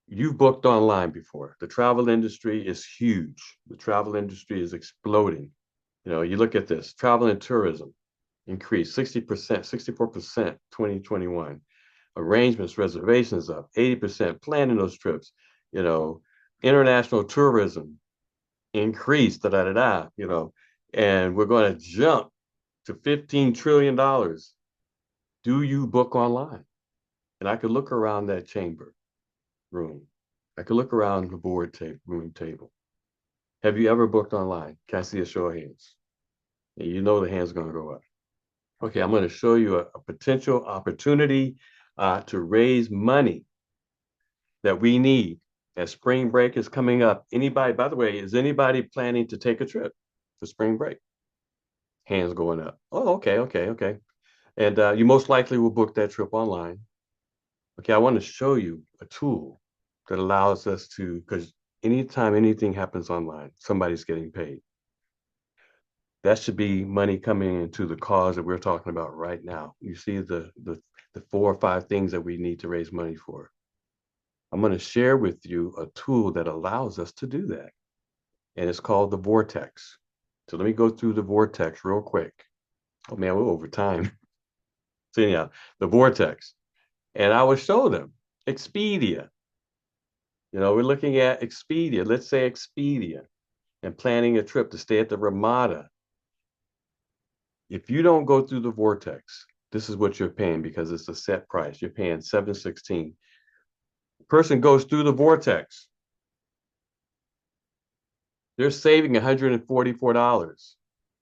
You've booked online before. The travel industry is huge. The travel industry is exploding. You know, you look at this, travel and tourism increased 60%, 64%, 2021. Arrangements, reservations up 80%, planning those trips, you know, international tourism increased, you know, and we're going to jump to $15 trillion. Do you book online? And I could look around that chamber room. I could look around the room table. Have you ever booked online? Can I see a show of hands? And you know the hand's going to go up. Okay, I'm going to show you a potential opportunity to raise money that we need as spring break is coming up. Anybody, by the way, is anybody planning to take a trip for spring break? Hands going up. Oh, okay. And you most likely will book that trip online. Okay, I want to show you a tool that allows us to, because anytime anything happens online, somebody's getting paid. That should be money coming into the cause that we're talking about right now. You see the 4 or 5 things that we need to raise money for. I'm going to share with you a tool that allows us to do that. And it's called the Vortex. So let me go through the Vortex real quick. Oh man, we're over time. So anyhow, the Vortex. And I will show them Expedia. You know, we're looking at Expedia. Let's say Expedia and planning a trip to stay at the Ramada. If you don't go through the Vortex, this is what you're paying because it's a set price. You're paying $716. Person goes through the Vortex. They're saving $144.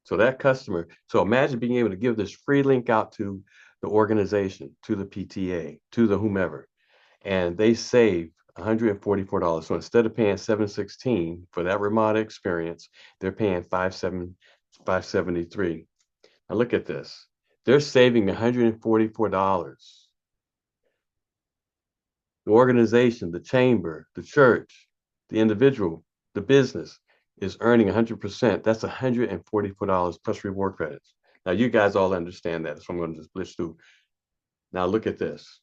So that customer, so imagine being able to give this free link out to the organization, to the PTA, to the whomever, and they save $144. So instead of paying $716 for that Ramada experience, they're paying $573. Now look at this. They're saving $144. the organization, the chamber, the church, the individual, the business is earning 100%. That's $144 plus reward credits. Now, you guys all understand that, so I'm going to just blitz through. Now, look at this.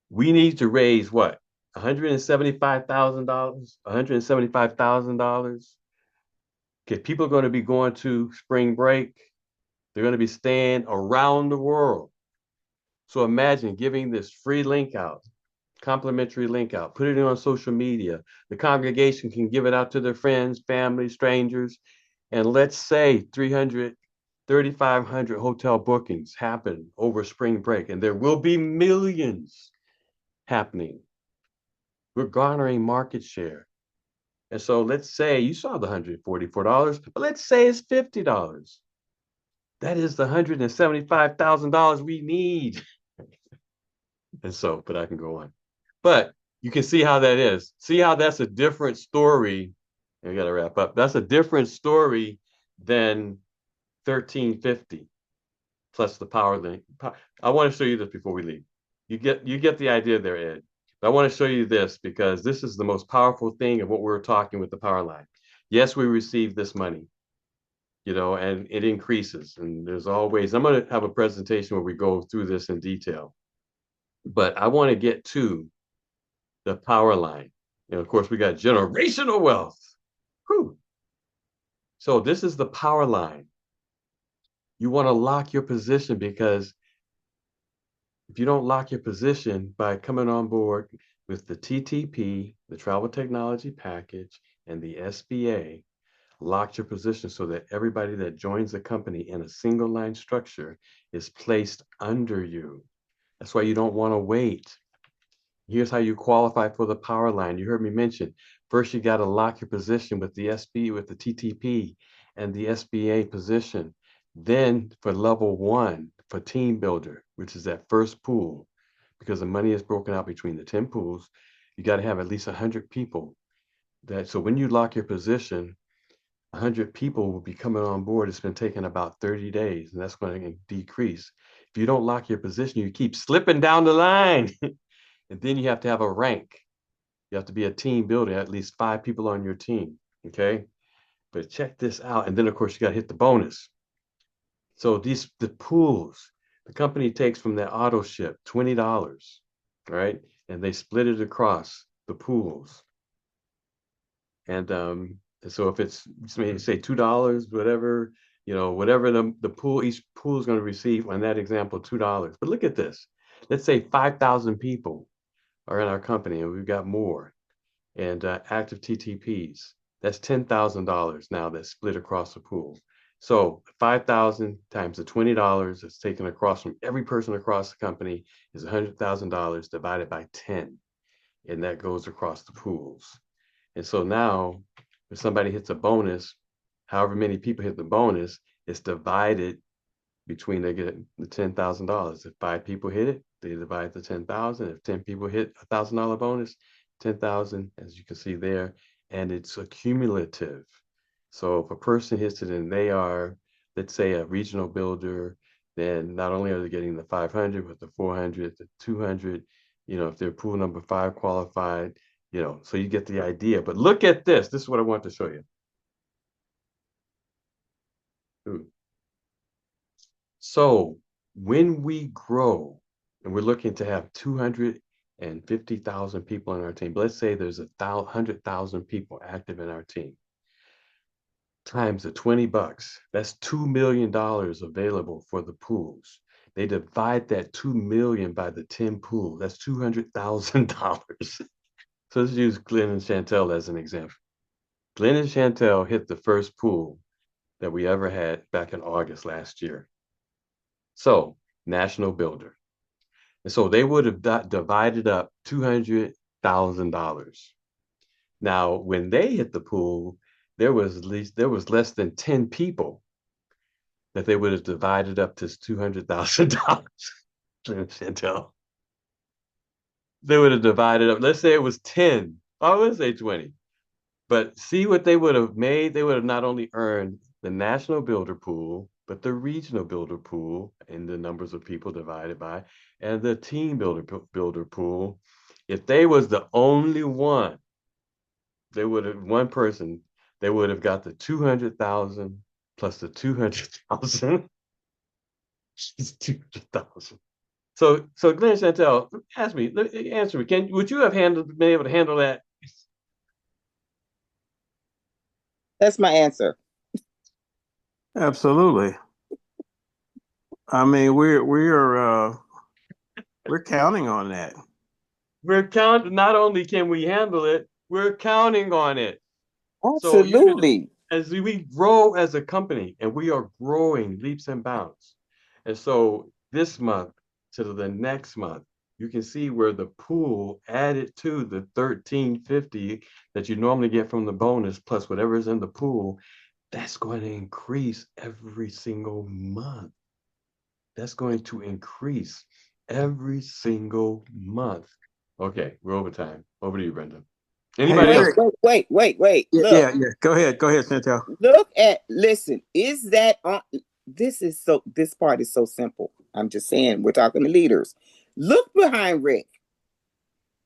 We need to raise what? $175,000, $175,000. Okay, people are going to be going to spring break. They're going to be staying around the world. So imagine giving this free link out, complimentary link out, put it on social media. The congregation can give it out to their friends, family, strangers. And let's say 300, 3,500 hotel bookings happen over spring break, and there will be millions happening. We're garnering market share. And so let's say you saw the $144, but let's say it's $50. That is the $175,000 we need. And so, but I can go on. But you can see how that is. See how that's a different story. I got to wrap up. That's a different story than 1350 plus the power link. I want to show you this before we leave. You get the idea there, Ed. But I want to show you this because this is the most powerful thing of what we're talking with the power line. Yes, we receive this money, and it increases. And there's always, I'm going to have a presentation where we go through this in detail. But I want to get to the power line. And of course, we got generational wealth. Whew. So this is the power line. You want to lock your position because if you don't lock your position by coming on board with the TTP, the Travel Technology Package, and the SBA, lock your position so that everybody that joins the company in a single line structure is placed under you. That's why you don't want to wait. Here's how you qualify for the power line. You heard me mention, first you got to lock your position with the SB, with the TTP and the SBA position. Then for level 1, for team builder, which is that first pool, because the money is broken out between the 10 pools, you got to have at least 100 people. So when you lock your position, 100 people will be coming on board. It's been taking about 30 days, and that's going to decrease. If you don't lock your position, you keep slipping down the line. And then you have to have a rank. You have to be a team builder, at least 5 people on your team. Okay. But check this out. And then, of course, you got to hit the bonus. So the pools, the company takes from that auto ship $20, right? And they split it across the pools. And so if it's, say $2, whatever, whatever the pool, each pool is going to receive on that example, $2. But look at this. Let's say 5,000 people are in our company and we've got more and active TTPs. That's $10,000 now that's split across the pool. So 5,000 times the $20 that's taken across from every person across the company is $100,000 divided by 10. And that goes across the pools. And so now if somebody hits a bonus, however many people hit the bonus, it's divided between, they get the $10,000. If 5 people hit it, they divide the 10,000. If 10 people hit $1,000 bonus, 10,000, as you can see there, and it's accumulative. So if a person hits it and they are, let's say, a regional builder, then not only are they getting the 500, but the 400, the 200, if they're pool number 5 qualified, so you get the idea. But look at this. This is what I want to show you. Ooh. So when we grow and we're looking to have 250,000 people in our team, let's say there's 100,000 people active in our team, times the $20, that's $2 million available for the pools. They divide that 2 million by the 10 pools. That's $200,000. So let's use Glenn and Chantell as an example. Glenn and Chantell hit the first pool that we ever had back in August last year. So, national builder. And so they would have divided up $200,000. Now, when they hit the pool, there was less than 10 people that they would have divided up to $200,000. Chantel. They would have divided up, let's say it was 10. I would say 20. But see what they would have made? They would have not only earned the national builder pool, but the regional builder pool and the numbers of people divided by, and the team builder pool, if they was the only one, they would have one person, they would have got the 200,000 plus the 200,000. It's 200,000. So Glenn Chantel, answer me. Would you have been able to handle that? That's my answer. Absolutely. I mean, we're counting on that. Not only can we handle it, we're counting on it. So Absolutely. as we grow as a company, and we are growing leaps and bounds. And so this month to the next month, you can see where the pool added to the 1350 that you normally get from the bonus plus whatever is in the pool, that's going to increase every single month. That's going to increase every single month. Okay, we're over time. Over to you, Brenda. Hey, Anybody else? Rick. Wait. Yeah, Look, yeah, yeah. Go ahead, Chantel. listen, is that on? This part is so simple. I'm just saying, we're talking to leaders. Look behind Rick.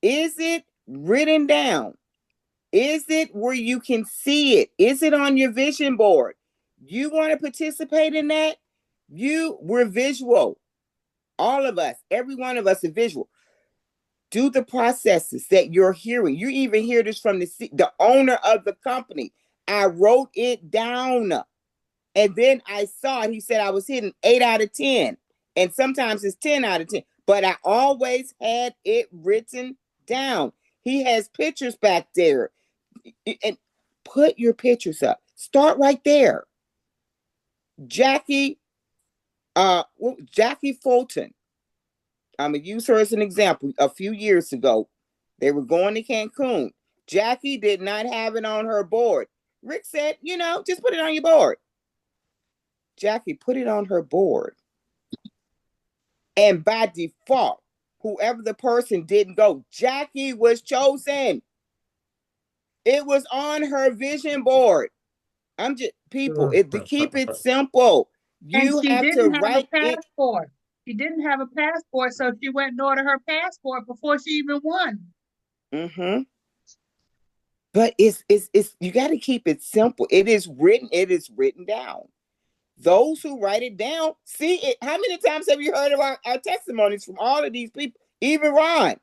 Is it written down? Is it where you can see it? Is it on your vision board? You want to participate in that? We're visual. All of us, every one of us are visual. Do the processes that you're hearing. You even hear this from the owner of the company. I wrote it down. And then I saw it. He said I was hitting 8 out of 10. And sometimes it's 10 out of 10. But I always had it written down. He has pictures back there. And put your pictures up. Start right there. Jackie Fulton. I'm going to use her as an example. A few years ago, they were going to Cancun. Jackie did not have it on her board. Rick said, just put it on your board. Jackie put it on her board. And by default, whoever the person didn't go, Jackie was chosen. It was on her vision board. I'm just, people, to keep it simple, And you she have to didn't have a write it. passport. She didn't have a passport, so she went and ordered her passport before she even won. Mm-hmm. But it's you got to keep it simple. It is written down. Those who write it down, see it. How many times have you heard of our testimonies from all of these people? Even Ron.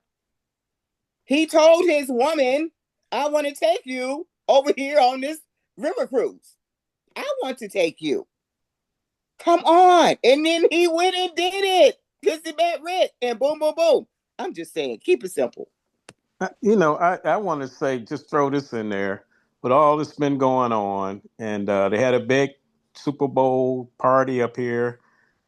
He told his woman, I want to take you over here on this river cruise. I want to take you. Come on. And then he went and did it. Because he met Rick and boom, boom, boom. I'm just saying, keep it simple. I want to say, just throw this in there. With all that's been going on, and they had a big Super Bowl party up here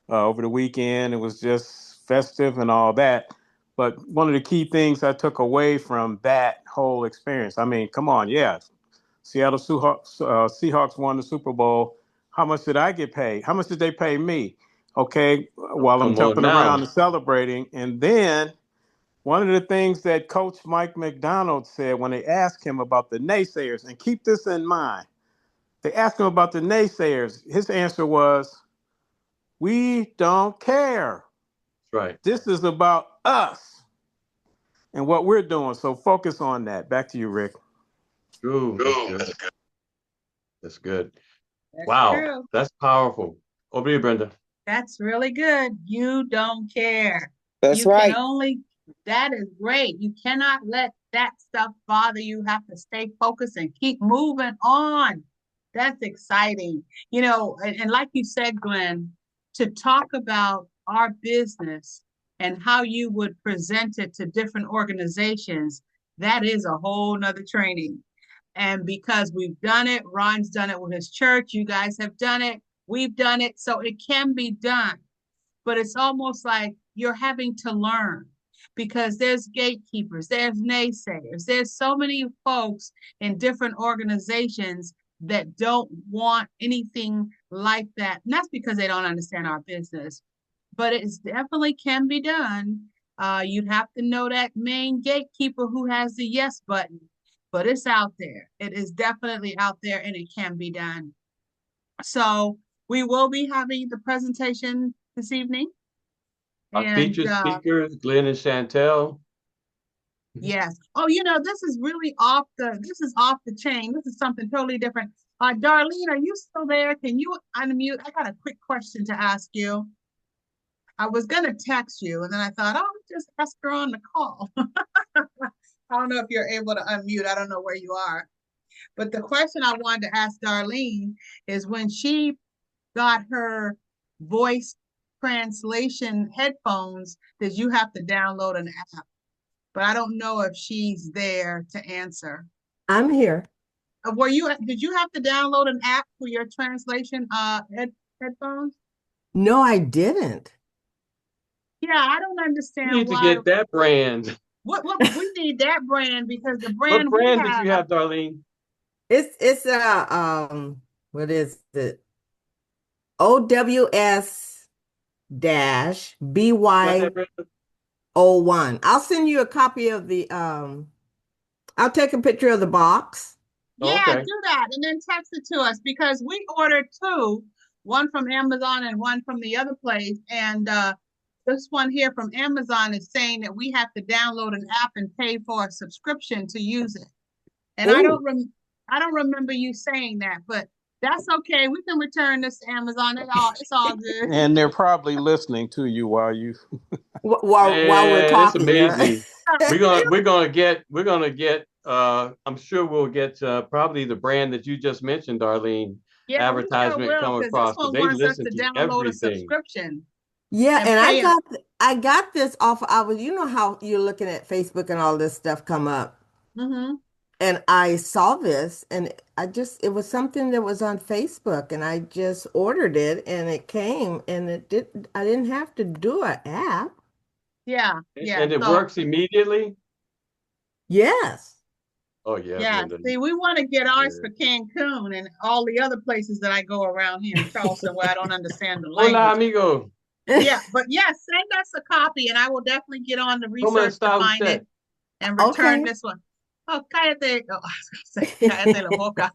over the weekend. It was just festive and all that. But one of the key things I took away from that whole experience, I mean, come on, yeah, Seattle Seahawks won the Super Bowl. How much did I get paid? How much did they pay me? Okay, while I'm Come on jumping around now. and celebrating. And then one of the things that Coach Mike McDonald said when they asked him about the naysayers, and keep this in mind, they asked him about the naysayers. His answer was, we don't care. That's right. This is about us and what we're doing. So focus on that. Back to you, Rick. Ooh, that's good. That's good. That's Wow, true. that's powerful. Over to you, Brenda. That's really good. You don't care. That's You can right. only, that is great. You cannot let that stuff bother you. You have to stay focused and keep moving on. That's exciting. And like you said, Glenn, to talk about our business and how you would present it to different organizations, that is a whole nother training. And because we've done it, Ron's done it with his church, you guys have done it, we've done it, so it can be done. But it's almost like you're having to learn because there's gatekeepers, there's naysayers, there's so many folks in different organizations that don't want anything like that. And that's because they don't understand our business. But it definitely can be done. You'd have to know that main gatekeeper who has the yes button, but it's out there. It is definitely out there and it can be done. So we will be having the presentation this evening. Our And featured speakers, Glenn and Chantell. yes. Oh, this is really off the chain. This is something totally different. Darlene, are you still there? Can you unmute? I got a quick question to ask you. I was gonna text you, and then I thought, oh, just ask her on the call. I don't know if you're able to unmute. I don't know where you are. But the question I wanted to ask Darlene is when she got her voice translation headphones, did you have to download an app? But I don't know if she's there to answer. I'm here. Did you have to download an app for your translation headphones? No, I didn't. Yeah, I don't You understand need to why. get that brand. What we need that brand because the What brand we brand did have. you have, Darlene? It's what is it? OWS dash What's that BY01. brand? I'll send you a copy of the I'll take a picture of the box. Oh, Yeah, okay. do that and then text it to us because we ordered two, one from Amazon and one from the other place. And this one here from Amazon is saying that we have to download an app and pay for a subscription to use it. And I Ooh. don't remember you saying that, but that's okay. We can return this to Amazon. It's all good. And they're probably listening to you while you. While we're Man, it's talking. amazing. We're gonna get I'm sure we'll get probably the brand that you just mentioned, Darlene, Yeah, we sure advertisement will come because this across because one they wants us listen to to download a everything. subscription Yeah, and and pay it. I got this off. You know how you're looking at Facebook and all this stuff come up. Mm-hmm. And I saw this and it was something that was on Facebook and I just ordered it and it came and I didn't have to do an app. Yeah, yeah. And it So works immediately. Yes. Oh yeah, yeah, Linda. see, we want to get ours Yeah. for Cancun and all the other places that I go around here in Charleston where I don't understand the Hola, language. amigo. Yeah, but yes, send us a copy and I will definitely get on the ¿Cómo research to está find usted? it and Okay. return this one. Oh, cállate. Oh, I was gonna say, cállate la boca.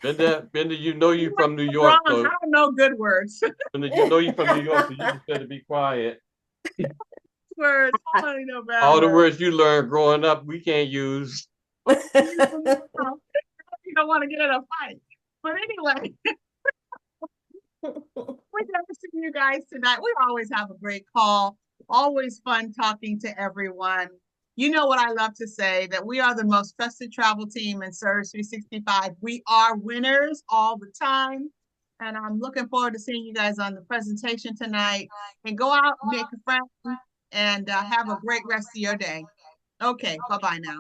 Linda, you know you from New Wrong. York, I so don't know good words. Linda, you know you from New York, so you just better be quiet. Words. I don't know bad All the words. words you learned growing up, we can't use. You don't want to get in a fight. But anyway, we got to see you guys tonight. We always have a great call. Always fun talking to everyone. You know what I love to say, that we are the most trusted travel team in Service 365. We are winners all the time. And I'm looking forward to seeing you guys on the presentation tonight. And go out, make a friend, and have a great rest of your day. Okay, bye-bye now.